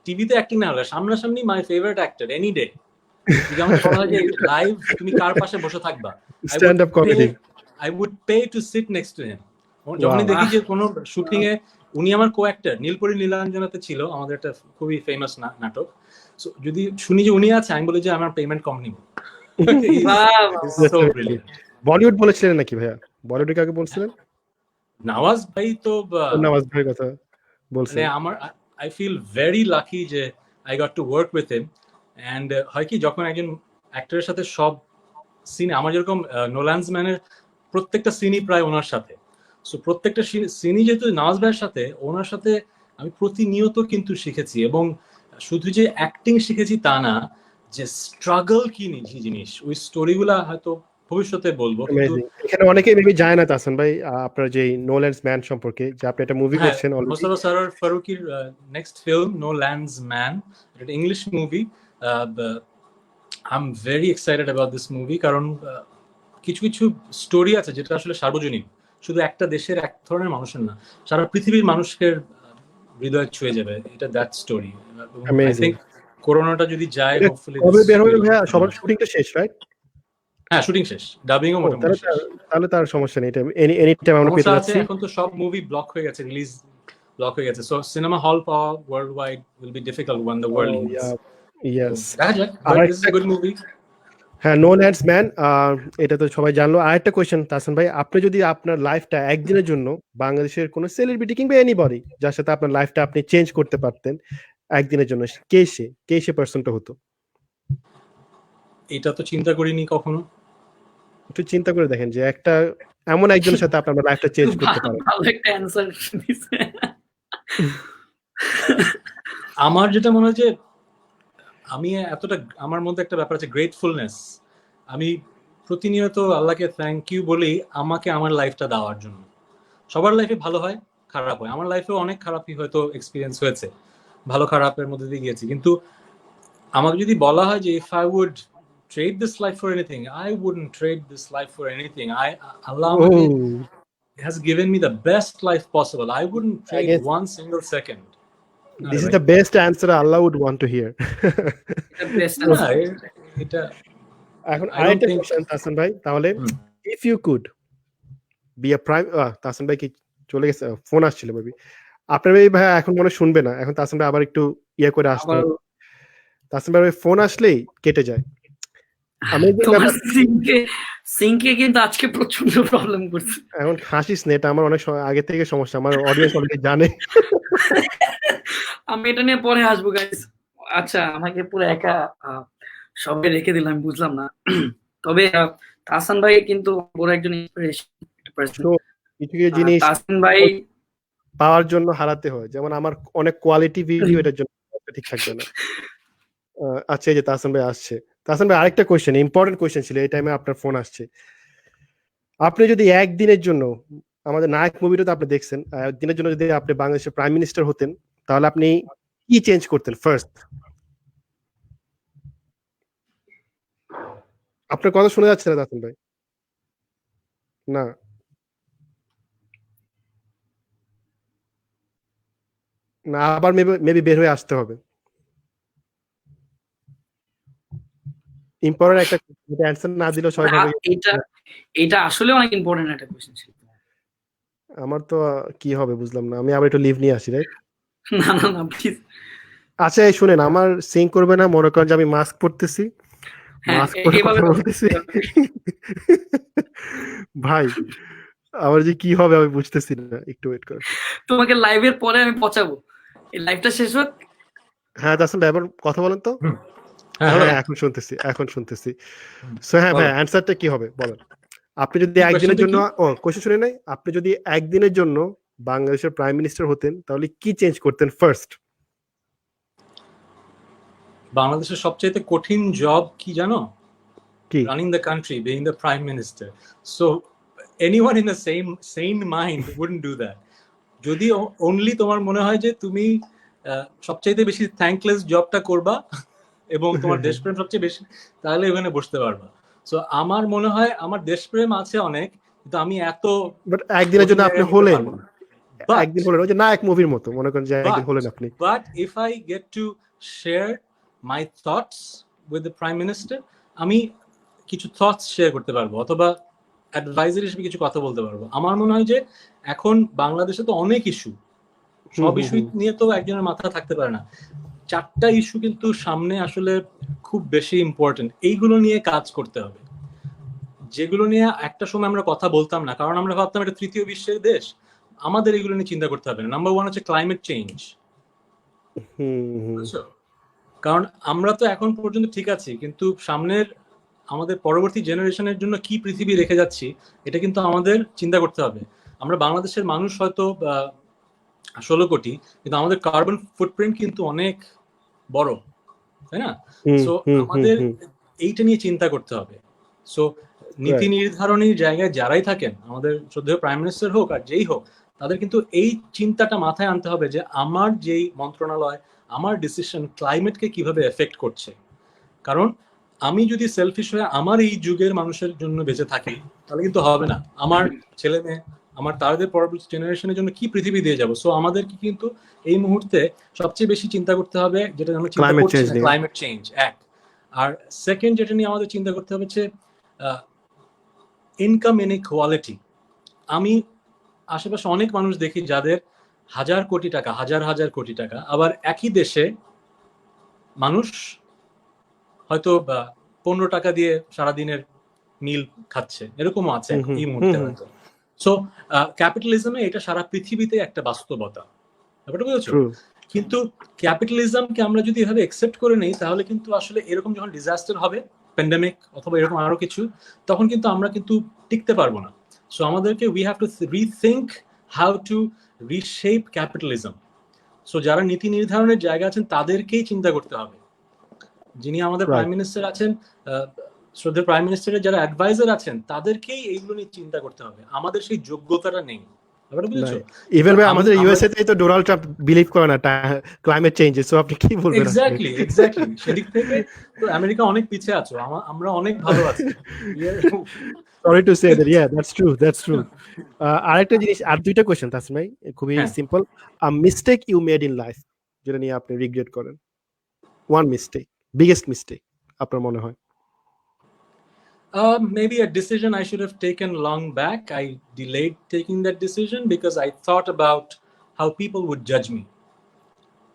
টিভিতে অ্যাক্টিং না হলে সামনাসামনি my favourite actor any day. যেমন বলা হয় যে লাইভ তুমি কার পাশে বসে থাকবা, stand up comedy, I would pay to sit next to him. যখনই দেখি যে কোনো শুটিং এ উনি আমার কো অ্যাক্টর, নীলপরী নীলাঞ্জনাতে ছিল আমাদের একটা খুবই ফেমাস নাটক, যদি শুনি যে উনি আছে আমি বলি যে আমার পেমেন্ট কম নিব। বলিউড বলেছিলেন নাকি ভাইয়া? বলিউডে কাকে বলছিলেন? নওয়াজ ভাই তো নওয়াজ ভাইয়ের কথা বলছেন। আমার আই ফিল ভেরি লাকি যে I got to work with him. And হয় কি, যখন একজন অ্যাক্টরের সাথে সব সিনে, আমার যেরকম নোল্যান্ডসম্যানের প্রত্যেকটা সিনই প্রায় ওনার সাথে, সো প্রত্যেকটা সিনই যেহেতু নওয়াজ ভাইয়ের সাথে, ওনার সাথে আমি প্রতিনিয়ত কিন্তু শিখেছি। এবং শুধু যে অ্যাক্টিং শিখেছি তা না, যে স্ট্রাগল কি জিনিস, ওই স্টোরিগুলা হয়তো ভবিষ্যতে বলবো। এখানে অনেকেই মেবি জানে না তাহসান ভাই আপনার যে নো ল্যান্ডস ম্যান সম্পর্কে, যে আপনি একটা মুভি করছেন অলরেডি। মোস্তফা সরোয়ার ফারুকীর next film no land's man, এটা English movie. I am very excited about this movie, কারণ কিছু কিছু স্টোরি আছে যেটা আসলে সার্বজনীন, শুধু একটা দেশের এক ধরনের মানুষের না, সারা পৃথিবীর মানুষকে হৃদয় ছুঁয়ে যাবে, এটা দ্যাট স্টোরি। আই থিংক করোনাটা যদি যায়, হোপফুলি কবে বের হবে ভাইয়া? সবার শুটিংটা শেষ, রাইট? হ্যাঁ, শুটিং শেষ, ডাবিংও মোটামুটি শেষ। তাহলে তার সমস্যা নেই, এনি টাইম আমরা পেতে যাচ্ছি। এখন তো সব মুভি ব্লক হয়ে গেছে, রিলিজ ব্লক হয়ে গেছে, সো সিনেমা হল পাওয়া world wide will be difficult when the world leaves. Yes, this is a good movie. হ্যাঁ, নো ল্যান্ডস ম্যান, এটা তো সবাই জানলো। আরেকটা কোয়েশ্চেন তাহসান ভাই, আপনি যদি আপনার লাইফটা একদিনের জন্য বাংলাদেশের কোনো সেলিব্রিটি কিংবা এনিবডি যার সাথে আপনার লাইফটা আপনি চেঞ্জ করতে পারতেন একদিনের জন্য, কে সে পারসনটা হতো? এটা তো চিন্তা করিনি কখনো। একটু চিন্তা করে দেখেন যে একটা এমন একজনের সাথে আপনার লাইফটা চেঞ্জ করতে পারেন। ভালো একটা অ্যানসার দিছে। আমার যেটা মনে হয় যে আমি এতটা, আমার মধ্যে একটা ব্যাপার আছে গ্রেটফুলনেস। আমি প্রতিনিয়ত আল্লাহকে থ্যাংক ইউ বলি আমাকে আমার লাইফটা দেওয়ার জন্য। সবার লাইফে ভালো হয়, খারাপ হয়, আমার লাইফেও অনেক খারাপই হয়তো এক্সপিরিয়েন্স হয়েছে, ভালো খারাপের মধ্যে দিয়ে গিয়েছি, কিন্তু আমাকে যদি বলা হয় যে if I would trade this life for anything, I wouldn't trade this life for anything. Allah has given me the best life possible. I wouldn't trade one single second. This is the best answer Allah would want to hear. The best answer. এটা এখন আরেকটা question Tahsan ভাই, তাহলে if you could be a prime, Tahsan ভাই কি চলে গেছে? Phone আসছিল বেবি। আপনার ভাই এখন মনে শুনবে না, এখন তাহসান ভাই আবার একটু ইয়ে করে আসতে হবে। তাহসান ভাই ফোন আসলেই কেটে যায়। সিঙ্কে কিন্তু আজকে প্রচন্ড প্রবলেম করছে। এখন হাসিস না, এটা আমার অনেক আগে থেকে সমস্যা, আমার অডিয়েন্স অলরেডি জানে। আমি এটা নিয়ে পরে আসবো গাইস। আচ্ছা, আমাকে পুরো একা সবে রেখে দিলাম, বুঝলাম না। তবে তাহসান ভাই কিন্তু বড় একজন ইন্সপিরেশন। কিছু কিছু জিনিস তাহসান ভাই পাওয়ার জন্য হারাতে হয়, যেমন আমার অনেক কোয়ালিটি ভিডিও এটার জন্য ঠিক থাকবে না। আচ্ছা, এই যে তাহসান ভাই আসছে। তাহসান ভাই আরেকটা কোয়েশ্চেন, ইম্পর্টেন্ট কোয়েশ্চেন ছিল, এই টাইমে আপনার ফোন আসছে। আপনি যদি একদিনের জন্য, আমাদের নায়ক মুভিটা তো আপনি দেখছেন, একদিনের জন্য যদি আপনি বাংলাদেশের প্রাইম মিনিস্টার হতেন, তাহলে আপনি কি চেঞ্জ করতেন ফার্স্ট? আপনার কথা শোনা যাচ্ছে না তাহসান ভাই। না না, আবার মেবি বের হয়ে আসতে হবে। ইম্পর্টেন্ট একটা অ্যান্সার না দিলেও সবাই ভাবে এটা আসলে অনেক ইম্পর্টেন্ট একটা কোশ্চেন ছিল। আমার তো কি হবে বুঝলাম না, আমি আবার একটু লিভ নিয়ে আসি, রাইট? না প্লিজ। আচ্ছা এই শুনেন, আমার সিঙ্ক করবে না, মনে করেন যে আমি মাস্ক পরতেছি, মাস্ক পরে কথা বলতেছি, ভাই আমার যে কি হবে আমি বুঝতেছি না, একটু ওয়েট কর। তোমাকে লাইভের পরে আমি পচাবো, এই লাইভটা শেষ হোক। হ্যাঁ তাহলে এবার কথা বলেন তো। হ্যাঁ এখন শুনতেছি। সো হ্যাঁ ভাই, অ্যান্সারটা কি হবে বলেন। আপনি যদি একদিনের জন্য, কোশ্চেন শুনে নাই, আপনি যদি একদিনের জন্য বাংলাদেশের প্রাইম মিনিস্টার হতেন তাহলে কি চেঞ্জ করতেন ফার্স্ট? বাংলাদেশের সবচেয়ে কঠিন জব কি জানো? কি? Running the country, being the prime minister. So anyone in the same mind wouldn't do that. যদি অনলি তোমার মনে হয় যে তুমি সবচেয়ে বেশি থ্যাঙ্কলেস জবটা করবা এবং তোমার দেশপ্রেম সবচেয়ে বেশি, তাহলে ওখানে বসতে পারবা। সো আমার মনে হয় আমার দেশপ্রেম আছে অনেক, কিন্তু আমি এত বাট একদিনের জন্য আপনি হলেন, একদিন হলেন ওই যে নায়ক মুভির মতো, মনে করেন যে একদিন হলেন আপনি। But if I get to share my thoughts with the prime minister, আমি কিছু থটস শেয়ার করতে পারবো অথবা অ্যাডভাইজার হিসেবে কিছু কথা বলতে পারবো। আমার মনে হয় যে এখন বাংলাদেশে তো অনেক ইস্যু, সব ইস্যু নিয়ে তো একজনের মাথা থাকতে পারে না। 4টা ইস্যু কিন্তু সামনে আসলে খুব বেশি ইম্পর্টেন্ট, এইগুলো নিয়ে কাজ করতে হবে, যেগুলো নিয়ে একটা সময় আমরা কথা বলতাম না, কারণ আমরা ভাবতাম এটা তৃতীয় বিশ্বের দেশ, আমাদের এগুলো নিয়ে চিন্তা করতে হবে না। নাম্বার 1 হচ্ছে ক্লাইমেট চেঞ্জ। কারণ আমরা তো এখন পর্যন্ত ঠিক আছি, কিন্তু সামনের আমাদের পরবর্তী জেনারেশনের জন্য কি পৃথিবী রেখে যাচ্ছি এটা কিন্তু আমাদের চিন্তা করতে হবে। আমরা বাংলাদেশের মানুষ হয়তো 16 কোটি, কিন্তু আমাদের কার্বন ফুটপ্রিন্ট কিন্তু অনেক বড়, তাই না? সো আমাদের এইটা নিয়ে চিন্তা করতে হবে। সো নীতি নির্ধারণের জায়গায় যারাই থাকেন, আমাদের শ্রদ্ধেয় প্রাইম মিনিস্টার হোক আর যেই হোক, তাদের কিন্তু এই চিন্তাটা মাথায় আনতে হবে যে আমার যেই মন্ত্রণালয়, আমার ডিসিশন ক্লাইমেটকে কিভাবে এফেক্ট করছে। কারণ আমি যদি সেলফিশ হয়ে আমার এই যুগের মানুষের জন্য বেঁচে থাকি, তাহলে কিন্তু হবে না। আমার ছেলে মেয়ে, আমার তাদের পরবর্তী জেনারেশনের জন্য কি পৃথিবী দিয়ে যাবো। সো আমাদেরকে কিন্তু এই মুহূর্তে সবচেয়ে বেশি চিন্তা করতে হবে যেটা আমরা চিন্তা করছি, ক্লাইমেট চেঞ্জ এক। আর সেকেন্ড যেটা নিয়ে আমাদের চিন্তা করতে হবে হচ্ছে ইনকাম ইনইকুয়ালিটি। আমি আশেপাশে অনেক মানুষ দেখি যাদের হাজার কোটি টাকা, হাজার কোটি টাকা, আবার একই দেশে মানুষ হয়তো 15 টাকা দিয়ে সারাদিনের মিল খাচ্ছে, এরকমও আছে এই মুহূর্তে হয়তো। সো ক্যাপিটালিজমে এটা সারা পৃথিবীতে একটা বাস্তবতা, ব্যাপারটা বুঝেছো? কিন্তু ক্যাপিটালিজমকে আমরা যদি এভাবে অ্যাকসেপ্ট করে নেই, তাহলে কিন্তু আসলে এরকম যখন ডিজাস্টার হবে, প্যান্ডেমিক অথবা এরকম আরো কিছু, তখন কিন্তু আমরা কিন্তু টিকতে পারবো না। সো আমাদেরকে we have to rethink how to reshape capitalism. So যারা নীতি নির্ধারণের জায়গা আছেন তাদেরকেই চিন্তা করতে হবে। যিনি আমাদের প্রাইম মিনিস্টার আছেন, শ্রদ্ধেয় প্রাইম মিনিস্টারের যারা অ্যাডভাইজার আছেন, তাদেরকেই এইগুলো নিয়ে চিন্তা করতে হবে। আমাদের সেই যোগ্যতাটা নেই, ইভেন ভাই আমাদের ইউএসএ তে তো ডোনাল্ড ট্রাম্প বিলিভ করে না ক্লাইমেট চেঞ্জে, সো আপনি কি বলবেন? এক্স্যাক্টলি সেদিক থেকে তো আমেরিকা অনেক পিছে আছে, আমরা অনেক ভালো আছি। Sorry to say that, yeah that's true. আরেকটা জিনিস, আর দুইটা কোশ্চেন তাসমিন ভাই, খুবই simple. A mistake you made in life, যেটা নিয়ে আপনি রিগ্রেট করেন, ওয়ান মিস্টেক, বিগেস্ট মিস্টেক আপনার মনে হয়? Maybe a decision I should have taken long back. I delayed taking that decision because I thought about how people would judge me.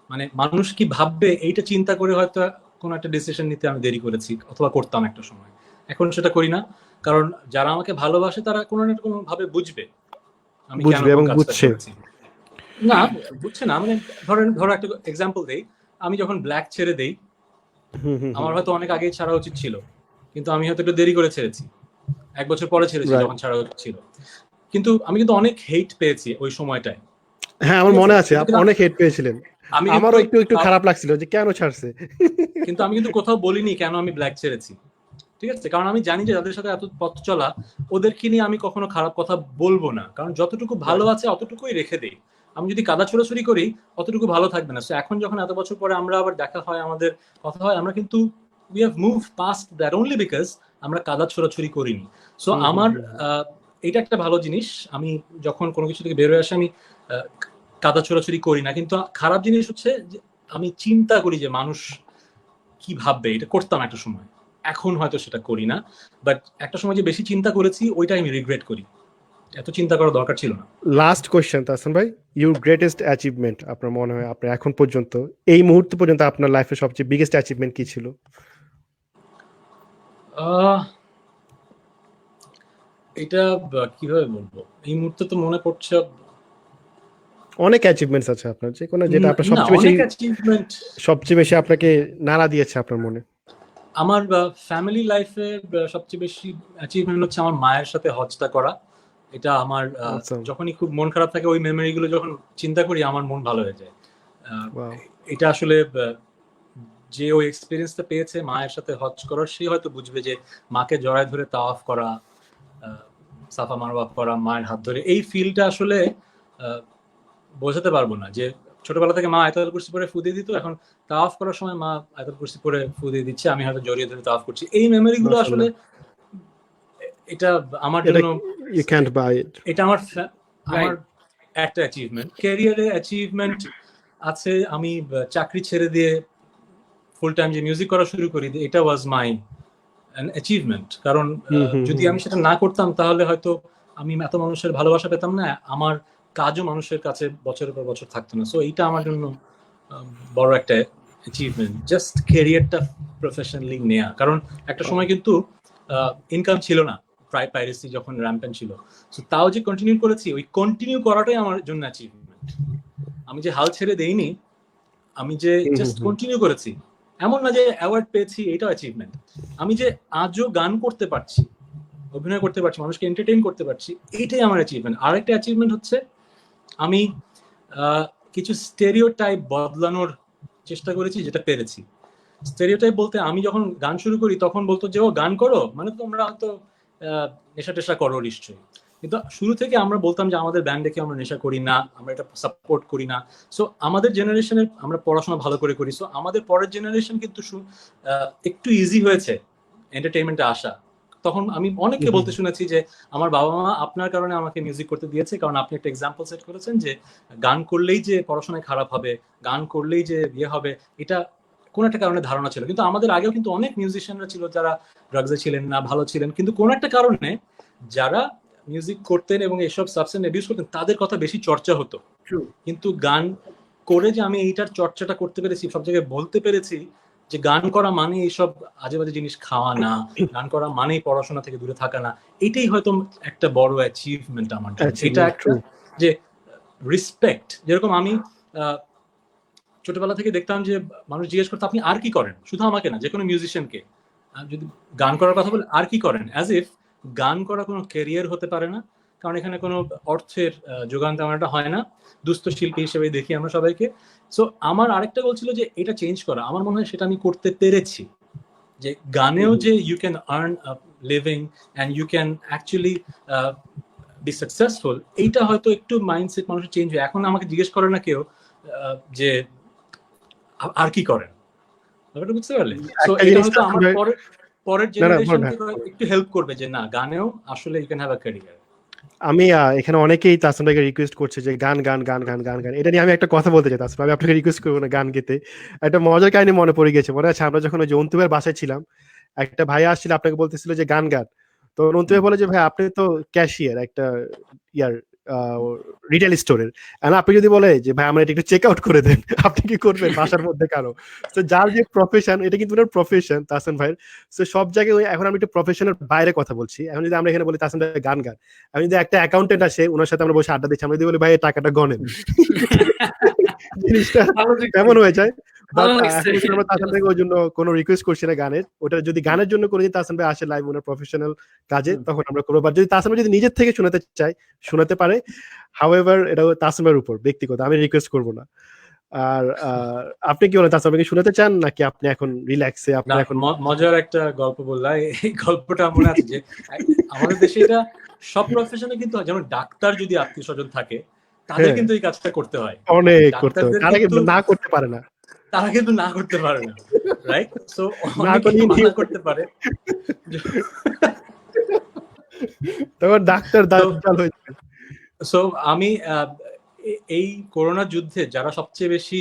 মানে মানুষ কি ভাববে এইটা চিন্তা করে হয়তো কোন একটা ডিসিশন নিতে আমি দেরি করেছি অথবা করতাম একটা সময়। এখন সেটা করি না, কারণ যারা আমাকে ভালোবাসে তারা কোনো না কোনো ভাবে বুঝবে আমি কেন এবং বুঝছে না, বুঝছে না। মানে ধরো একটা এক্সাম্পল দেই, আমি যখন ব্ল্যাক ছেড়ে দেই, আমার হয়তো অনেক আগেই ছাড়া উচিত ছিল, কিন্তু আমি হয়তো একটু দেরি করে ছেড়েছি, 1 বছর পরে ছেড়েছি যখন ছাড়া উচিত ছিল। কিন্তু আমি কিন্তু অনেক হেট পেয়েছি ওই সময়টায়। হ্যাঁ আমার মনে আছে, আপনি অনেক হেট পেয়েছিলেন। আমারও একটু খারাপ লাগছিল যে কেন ছাড়ছে, কিন্তু আমি কিন্তু কোথাও বলিনি কেন আমি ব্ল্যাক ছেড়েছি, ঠিক আছে? কারণ আমি জানি যে যাদের সাথে এত পথ চলা, ওদেরকে নিয়ে আমি কখনো খারাপ কথা বলবো না, কারণ যতটুকু ভালো আছে অতটুকুই রেখে দেই। আমি যদি কাদা ছোড়াছুড়ি করি অতটুকু ভালো থাকবে না। সো এখন যখন এত বছর পরে আমরা আবার দেখা হয়, আমাদের কথা হয়, আমরা কিন্তু we have moved past that only because আমরা কাদা ছোড়াছুড়ি করিনি। সো আমার এটা একটা ভালো জিনিস। আমি যখন কোনো কিছু থেকে বের হয়ে আসি আমি কাদা ছোড়াছুড়ি করি না, কিন্তু খারাপ জিনিস হচ্ছে যে আমি চিন্তা করি যে মানুষ কি ভাববে। এটা করতাম একটা সময়, এখন হয়তো সেটা করি না, বাট একটা সময় যে বেশি চিন্তা করেছি ওইটা আমি রিগ্রেট করি। এত চিন্তা করার দরকার ছিল না। লাস্ট কোয়েশ্চেন তাহসান ভাই, ইউর গ্রেটেস্ট অ্যাচিভমেন্ট আপনার মনে হয় আপনার এখন পর্যন্ত এই মুহূর্ত পর্যন্ত আপনার লাইফে সবচেয়ে বিগেস্ট অ্যাচিভমেন্ট কি ছিল? এটা কিভাবে বলবো, এই মুহূর্তে তো মনে পড়ছে অনেক অ্যাচিভমেন্টস আছে আপনার, যে কোনো যেটা আপনার সবচেয়ে বেশি আপনাকে নাড়া দিয়েছে আপনার মনে? আমার ফ্যামিলি লাইফে সবচেয়ে বেশি অ্যাচিভমেন্ট হচ্ছে আমার মায়ের সাথে হজটা করা। এটা আমার যখনই খুব মন খারাপ থাকে ওই মেমোরিগুলো যখন চিন্তা করি আমার মন ভালো হয়ে যায়। এটা আসলে যে ওই এক্সপিরিয়েন্সটা পেয়েছে মায়ের সাথে হজ করার, সে হয়তো বুঝবে যে মাকে জড়ায় ধরে তাওয়াফ করা, সাফা মারওয়া করা, মায়ের হাত ধরে, এই ফিলটা আসলে বোঝাতে পারবো না। যে ছোটবেলা থেকে মা আয়াতুল কুরসি পরে ফু দিয়ে দিত, এখন তাওয়াফ করার সময় মা আয়াতুল কুরসি পরে ফু দিয়ে দিচ্ছে, আমি হয়তো জড়িয়ে ধরে তাওয়াফ করছি। এই মেমোরিগুলো আসলে এটা আমার জন্য ইউ ক্যান্ট বাই ইট। এটা আমার একটা অ্যাচিভমেন্ট। ক্যারিয়ারে অ্যাচিভমেন্ট আছে, আমি চাকরি ছেড়ে দিয়ে ফুল টাইম যে মিউজিক করা শুরু করি, এটা ওয়াজ মাই অ্যান অ্যাচিভমেন্ট। কারণ যদি আমি সেটা না করতাম তাহলে হয়তো আমি এত মানুষের ভালোবাসা পেতাম না, আমার কাজও মানুষের কাছে বছরের পর বছর থাকতো না। সো এইটা আমার জন্য বড় একটা অ্যাচিভমেন্ট, জাস্ট ক্যারিয়ারটা প্রফেশনালি নেয়া। কারণ একটা সময় কিন্তু ইনকাম ছিল না, প্রায় পাইরেসি যখন র্যাম্পেন্ট ছিল, সো তাও যে কন্টিনিউ করেছি, ওই কন্টিনিউ করাটাই আমার জন্য অ্যাচিভমেন্ট। আমি যে হাল ছেড়ে দেইনি, আমি যে জাস্ট কন্টিনিউ করেছি, এমন না যে অ্যাওয়ার্ড পেয়েছি, এটাও অ্যাচিভমেন্ট। আমি যে আজও গান করতে পারছি, অভিনয় করতে পারছি, মানুষকে এন্টারটেইন করতে পারছি, এইটাই আমার অ্যাচিভমেন্ট। আরেকটা অ্যাচিভমেন্ট হচ্ছে আমি কিছু স্টেরিওটাইপ বদলানোর চেষ্টা করেছি, যেটা পেরেছি। স্টেরিওটাইপ বলতে, আমি যখন গান শুরু করি তখন বলতো যে ও গান করো মানে তোমরা হয়তো নেশা টেশা করো নিশ্চয়ই, কিন্তু শুরু থেকে আমরা বলতাম যে আমাদের ব্যান্ড দেখে আমরা নেশা করি না, আমরা এটা সাপোর্ট করি না। সো আমাদের জেনারেশনের আমরা পড়াশোনা ভালো করে করি, সো আমাদের পরের জেনারেশন কিন্তু একটু ইজি হয়েছে এন্টারটেইনমেন্টে আসা। তখন আমি অনেককে বলতে শুনেছি যে আমার বাবা মা আপনার কারণে আমাকে মিউজিক করতে দিয়েছে, কারণ আপনি একটা এক্সাম্পল সেট করেছেন যে গান করলেই যে পড়াশোনায় খারাপ হবে, গান করলেই যে ইয়ে হবে, এটা কোন একটা কারণে ধারণা ছিল। কিন্তু আমাদের আগেও কিন্তু অনেক মিউজিশিয়ানরা ছিল যারা ড্রাগসে ছিলেন না, ভালো ছিলেন, কিন্তু কোন একটা কারণে যারা মিউজিক করতেন এবং এসব সাবস্টেন্স অ্যাবিউজ করতেন তাদের কথা বেশি চর্চা হতো। কিন্তু গান করে যে আমি এইটার চর্চাটা করতে পেরেছি, সব জায়গায় বলতে পেরেছি যে গান করা মানে এইসব আজে বাজে জিনিস খাওয়া না, গান করা মানেই পড়াশোনা থেকে দূরে থাকা না, এটাই হয়তো একটা বড় অ্যাচিভমেন্ট আমার জন্য। এটা একটা যে রেসপেক্ট, যেরকম আমি ছোটবেলা থেকে দেখতাম যে মানুষ জিজ্ঞেস করতো আপনি আর কি করেন, শুধু আমাকে না, যে কোনো মিউজিশিয়ানকে যদি গান করার কথা বলে আর কি করেন, অ্যাজ ইফ গান করা কোনো ক্যারিয়ার হতে পারে না, কারণ এখানে কোনো অর্থের যোগান তেমন একটা হয় না, দুস্থ শিল্পী হিসেবে দেখি আমরা সবাইকে। সো আমার আরেকটা গোল ছিল যে এটা চেঞ্জ করা। আমার মনে হয় সেটা আমি করতে পেরেছি, যে গানেও যে you can earn living and you can actually be successful, এইটা হয়তো একটু মাইন্ডসেট মানুষের চেঞ্জ হয়। এখন আমাকে জিজ্ঞেস করে না কেউ যে আর কি করেন, ব্যাপারটা বুঝতে পারলে? সো এটা হয়তো আমার পরের জেনারেশনকে একটু হেল্প করবে যে না, গানেও আসলে you can have a career. আমি এখানে অনেকেই তাহসান ভাইকে রিকোয়েস্ট করছে যে গান গান গান গান গান গান, এটা নিয়ে আমি একটা কথা বলতে চাই। তাহসান ভাই, আমি আপনাকে রিকোয়েস্ট করবো না গান গেতে। একটা মজার কাহিনী মনে পড়ে গেছে। মনে আছে আমরা যখন ওই যে অন্তুবের বাসায় ছিলাম, একটা ভাই আসছিল আপনাকে বলতেছিল যে গান গান, তো অন্তুবে বলে যে ভাই আপনি তো ক্যাশিয়ার একটা ইয়ার রিটেল স্টোরের, আর আপনি যদি বলে যে ভাই আমরা এটা একটু চেক আউট করে দেন, আপনি কি করবেন বাসার মধ্যে কারো? তো যার যে প্রফেশন, এটা কিন্তু ওনার প্রফেশন তাহসান ভাইয়ের। তো সব জায়গায় এখন আমি একটু প্রফেশনের বাইরে কথা বলছি। এখন যদি আমরা এখানে বলি তাহসান ভাই গান গান, আমি যদি একটা অ্যাকাউন্টেন্ট আসে ওনার সাথে আমরা বসে আড্ডা দিচ্ছি, আমরা যদি বলি ভাই এই টাকাটা গনেন, জিনিসটা কেমন হয়ে যায়। আমরা তাহসান ভাইকে ওই জন্য কোনো রিকোয়েস্ট করছি না গানের, ওটা যদি গানের জন্য করে দিই তাহসান ভাই আসে লাইভ ওনার প্রফেশনাল কাজে, তখন আমরা করবো। যদি তাহসান ভাই যদি নিজের থেকে শোনাতে চাই শোনাতে পারে, হাউএভার এটা তাহসান ভাইয়ের উপর ব্যক্তিগত, আমি রিকোয়েস্ট করবো না। আর আপনি কি বলেন, তাহসান ভাইকে শোনাতে চান নাকি আপনি এখন রিল্যাক্সে? আপনি এখন মজার একটা গল্প বললাম, এই গল্পটা মনে আছে যে আমাদের দেশে এটা সব প্রফেশনে কিন্তু, যেমন ডাক্তার যদি আত্মীয় স্বজন থাকে তাদের কিন্তু এই কাজটা করতে হয়, অনেক করতে হয়, তারা কিন্তু না করতে পারে না, তারা কিন্তু না করতে পারে না, রাইট? সো না করতে পারে। তখন ডাক্তার দাজ্জাল হয়ে যাবে। সো আমি এই করোনা যুদ্ধে যারা সবচেয়ে বেশি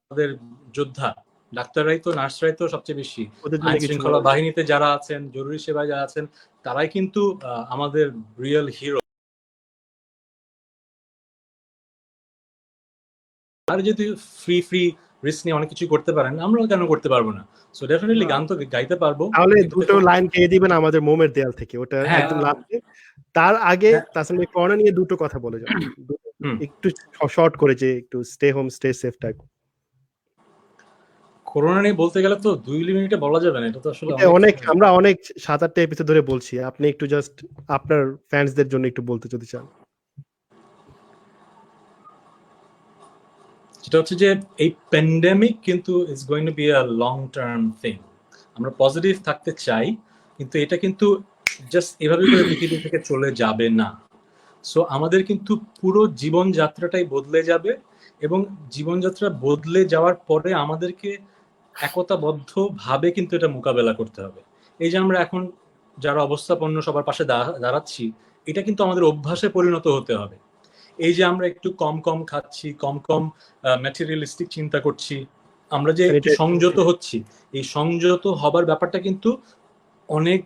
তাদের যোদ্ধা, ডাক্তাররাই তো, নার্সরাই তো সবচেয়ে বেশি, ওদের জন্য আইন কিছু শৃঙ্খলা বাহিনীতে যারা আছেন, জরুরি সেবায় যারা আছেন, তারাই কিন্তু আমাদের রিয়েল হিরো। আর যদি ফ্রি রিস্ক নিয়ে অনেক কিছু করতে পারেন, আমরাও কেন করতে পারবো না? সো ডেফিনেটলি গান তো গাইতে পারবো। তাহলে দুটো লাইন গেয়ে দিবেন আমাদের মোমের দেয়াল থেকে, ওটা একদম লাস্টে। তার আগে তাছাড়া করোনা নিয়ে দুটো কথা বলে যান, একটু শর্ট করে, যে একটু stay home stay safe type. Corona নিয়ে বলতে গেলে তো 2 মিনিটে বলা যাবে না, এটা তো আসলে অনেক, আমরা অনেক 7-8টা এপিসোড ধরে বলছি, আপনি একটু জাস্ট আপনার ফ্যান্সদের জন্য একটু বলতে যদি চান। যেটা হচ্ছে যে এই প্যান্ডেমিক কিন্তু is going to be a long term thing. আমরা পজিটিভ থাকতে চাই, কিন্তু এটা কিন্তু জাস্ট এভাবে করে পৃথিবী থেকে চলে যাবে না। সো আমাদের কিন্তু পুরো জীবনযাত্রাটাই বদলে যাবে, এবং জীবনযাত্রা বদলে যাওয়ার পরে আমাদেরকে একতাবদ্ধ ভাবে কিন্তু এটা মোকাবেলা করতে হবে। এই যে আমরা এখন যারা অবস্থাপন্ন সবার পাশে দাঁড়াচ্ছি, এটা কিন্তু আমাদের অভ্যাসে পরিণত হতে হবে। এই যে আমরা একটু কম কম খাচ্ছি, কম কম ম্যাটেরিয়ালিস্টিক চিন্তা করছি, আমরা যে একটু সংযত হচ্ছি, এই সংযত হবার ব্যাপারটা কিন্তু অনেক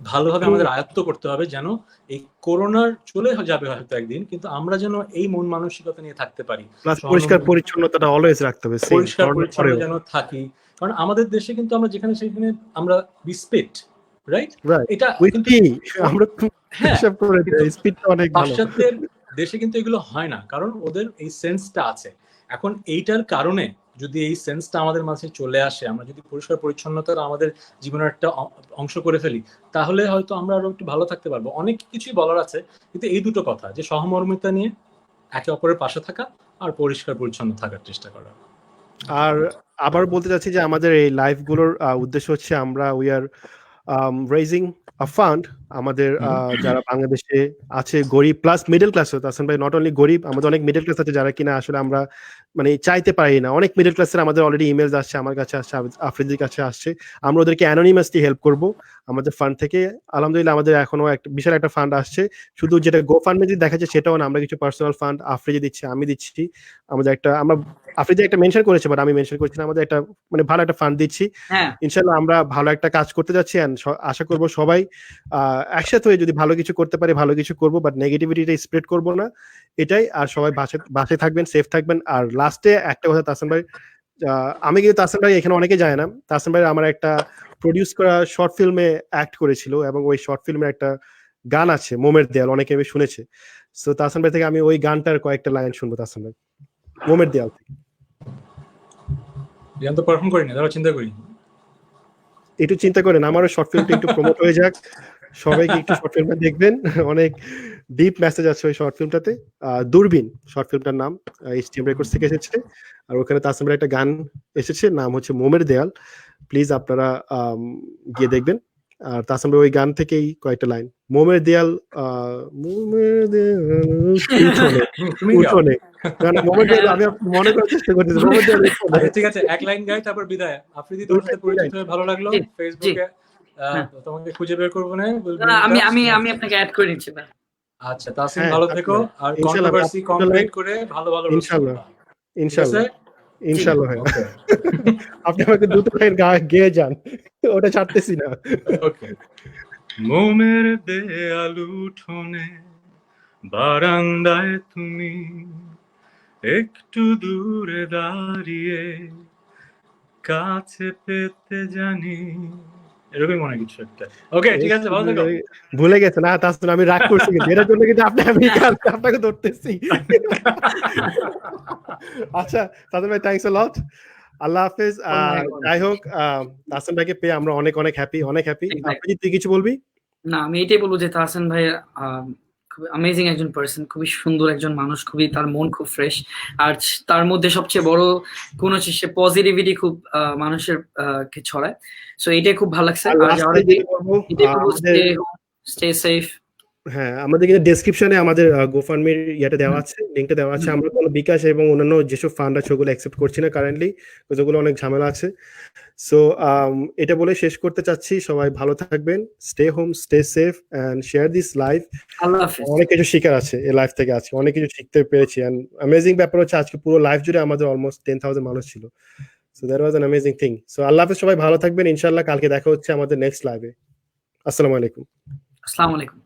ভালোভাবে আমাদের আয়ত্ত করতে হবে, যেন এই করোনার চলে যাবে হয়তো একদিন, কিন্তু আমরা যেন এই মন মানসিকতা নিয়ে থাকতে পারি, পরিষ্কার পরিচ্ছন্নতাটা অলওয়েজ রাখতে হবে, পরিষ্কার পরিচ্ছন্ন যেন থাকি। কারণ আমাদের দেশে কিন্তু আমরা যেখানে সেখানে আমরা বিস্পিট, রাইট? এটা আমরা পাশ্চাত্যের দেশে কিন্তু এগুলো হয় না, কারণ ওদের এই সেন্সটা আছে। এখন এইটার কারণে যদি এই সেন্সটা আমাদের মাঝে চলে আসে, আমরা যদি পরিষ্কার পরিচ্ছন্নতা আমাদের জীবনের একটা অংশ করে ফেলি, তাহলে হয়তো আমরা আরো একটু ভালো থাকতে পারবো। অনেক কিছুই বলার আছে, কিন্তু এই দুটো কথা, যে সহমর্মিতা নিয়ে একে অপরের পাশে থাকা আর পরিষ্কার পরিচ্ছন্ন থাকার চেষ্টা করা। আর আবার বলতে চাচ্ছি যে আমাদের এই লাইভ গুলোর উদ্দেশ্য হচ্ছে আমরা we are raising a fund, আমাদের যারা বাংলাদেশে আছে গরিব প্লাস মিডল ক্লাসও, তাহসান ভাই নট অনলি গরিব, আমাদের অনেক মিডল ক্লাস আছে যারা কিনা আসলে আমরা মানে চাইতে পারি না। অনেক মিডল ক্লাসের আমাদের অলরেডি ইমেলস আসছে, আমার কাছে আসছে, আফ্রিদির কাছে আসছে। আমরা ওদেরকে অ্যানোনিমাসলি হেল্প করব আমাদের ফান্ড থেকে। আলহামদুলিল্লাহ আমাদের এখনো একটা বিশাল একটা ফান্ড আসছে, শুধু যেটা গো ফান্ড যদি দেখা যায় সেটাও না, আমরা কিছু পার্সোনাল ফান্ড আফ্রিদি দিচ্ছি, আমি দিচ্ছি, আমাদের একটা, আমরা আফ্রিদি একটা মেনশন করেছে বাট আমি মেনশন করছি না, আমাদের একটা মানে ভালো একটা ফান্ড দিচ্ছি। ইনশাআল্লাহ আমরা ভালো একটা কাজ করতে যাচ্ছি, এন্ড আশা করব সবাই একসাথে হয়ে যদি ভালো কিছু করতে পারে ভালো কিছু করব, বাট নেগেটিভিটিটা স্প্রেড করব না, এটাই। আর সবাই বাসে থাকবেন, সেফ থাকবেন। আর লাস্টে একটা কথা, তাহসান ভাই, আমি কিন্তু তাহসান ভাই এখানে অনেকে জানে না, তাহসান ভাই আমার একটা প্রডিউস করা শর্ট ফিল্মে অ্যাক্ট করেছিল, এবং ওই শর্ট ফিল্মের একটা গান আছে মোমের দেয়াল, অনেকে আমি শুনেছে। সো তাহসান ভাই থেকে আমি ওই গানটার কয়েকটা লাইন শুনবো তাহসান ভাই, মোমের দেয়াল থেকে। গান তো পারফর্ম করি না, দাঁড়াও চিন্তা করি, একটু চিন্তা করেন, আমারও শর্ট ফিল্মটা একটু প্রমোট হয়ে যাক, সবাইকে একটু শর্ট ফিল্মটা দেখবেন, অনেক ডিপ মেসেজ আছে ওই শর্ট ফিল্মটাতে। দূরবীন শর্ট ফিল্মটার নাম, HTM রেকর্ডস থেকে এসেছে, আর ওখানে তাহসান ভাইয়ের একটা গান এসেছে, নাম হচ্ছে মোমের দেয়াল। প্লিজ আপনারা গিয়ে দেখবেন। আর তাহসান ভাই ওই গান থেকেই কয়েকটা লাইন, মোমের দেয়াল, মোমের দেয়াল উঠোনে, মোমের দেয়াল আমি মনে করার চেষ্টা করতেছি, মোমের দেয়াল উঠোনে। ঠিক আছে, এক লাইন গাই তারপর বিদায়। আফ্রিদি, তোমার সাথে পরিচিত হয়ে ভালো লাগলো। ফেসবুকে তোমাকে খুঁজে বের করবো না, আমি আপনাকে অ্যাড করে নিচ্ছি। আচ্ছা তাসিম, ভালো থেকো, আর কন্ট্রোভার্সি কমপ্লিট করে ভালো ভালো ইনশাআল্লাহ ইনশাআল্লাহ। আপনি আমাকে দুটো লাইন গেয়ে যান, ওটা ছাড়তেছি না। ওকে। মোমের দেয়াল উঠোনে বারান্দায় তুমি একটু দূরে দাঁড়িয়ে কাছে পেতে জানি, এরকম মনে কিছু একটা। ওকে ঠিক আছে, ভালো থেকো। ভুলে গেছে না তাহলে আমি রাগ করছি, কিন্তু এর জন্য কিন্তু আপনাকে ধরতেছি। আচ্ছা তাহলে ভাই, থ্যাঙ্কস আ লট, আল্লাহ হাফেজ। যাই হোক, তাহসান ভাইকে পেয়ে আমরা অনেক অনেক হ্যাপি, অনেক হ্যাপি। আপনি তুই কিছু বলবি? না, আমি এটাই বলবো যে তাহসান ভাই খুবই অ্যামেজিং একজন পার্সন, খুবই সুন্দর একজন মানুষ, খুবই তার মন খুব ফ্রেশ, আর তার মধ্যে সবচেয়ে বড় কোন হচ্ছে সে পজিটিভিটি খুব মানুষের কে ছড়ায়। সো এটাই খুব ভালো লাগছে। আর যারা স্টে সেফ, হ্যাঁ, আমাদের কিন্তু ডেসক্রিপশনে আমাদের গোফান্ডমির ইয়েটা দেওয়া আছে, লিঙ্কটা দেওয়া আছে। আমরা কোনো বিকাশ এবং অন্যান্য যেসব ফান্ড আছে ওগুলো অ্যাকসেপ্ট করছি না কারেন্টলি, ওগুলো অনেক ঝামেলা আছে। সো এটা বলে শেষ করতে চাচ্ছি, সবাই ভালো থাকবেন, stay home, stay safe and share this live. আল্লাহ হাফেজ। অনেক কিছু শেখার আছে এই লাইভ থেকে, আজকে অনেক কিছু শিখতে পেরেছি। অ্যান্ড অ্যামেজিং ব্যাপার হচ্ছে আজকে পুরো লাইভ জুড়ে আমাদের অলমোস্ট 10,000 মানুষ ছিল। So that was an amazing thing. So আল্লাহ হাফেজ, সবাই ভালো থাকবেন, ইনশাআল্লাহ কালকে দেখা হচ্ছে আমাদের নেক্সট লাইভে। আসসালামু আলাইকুম। আসসালামু আলাইকুম।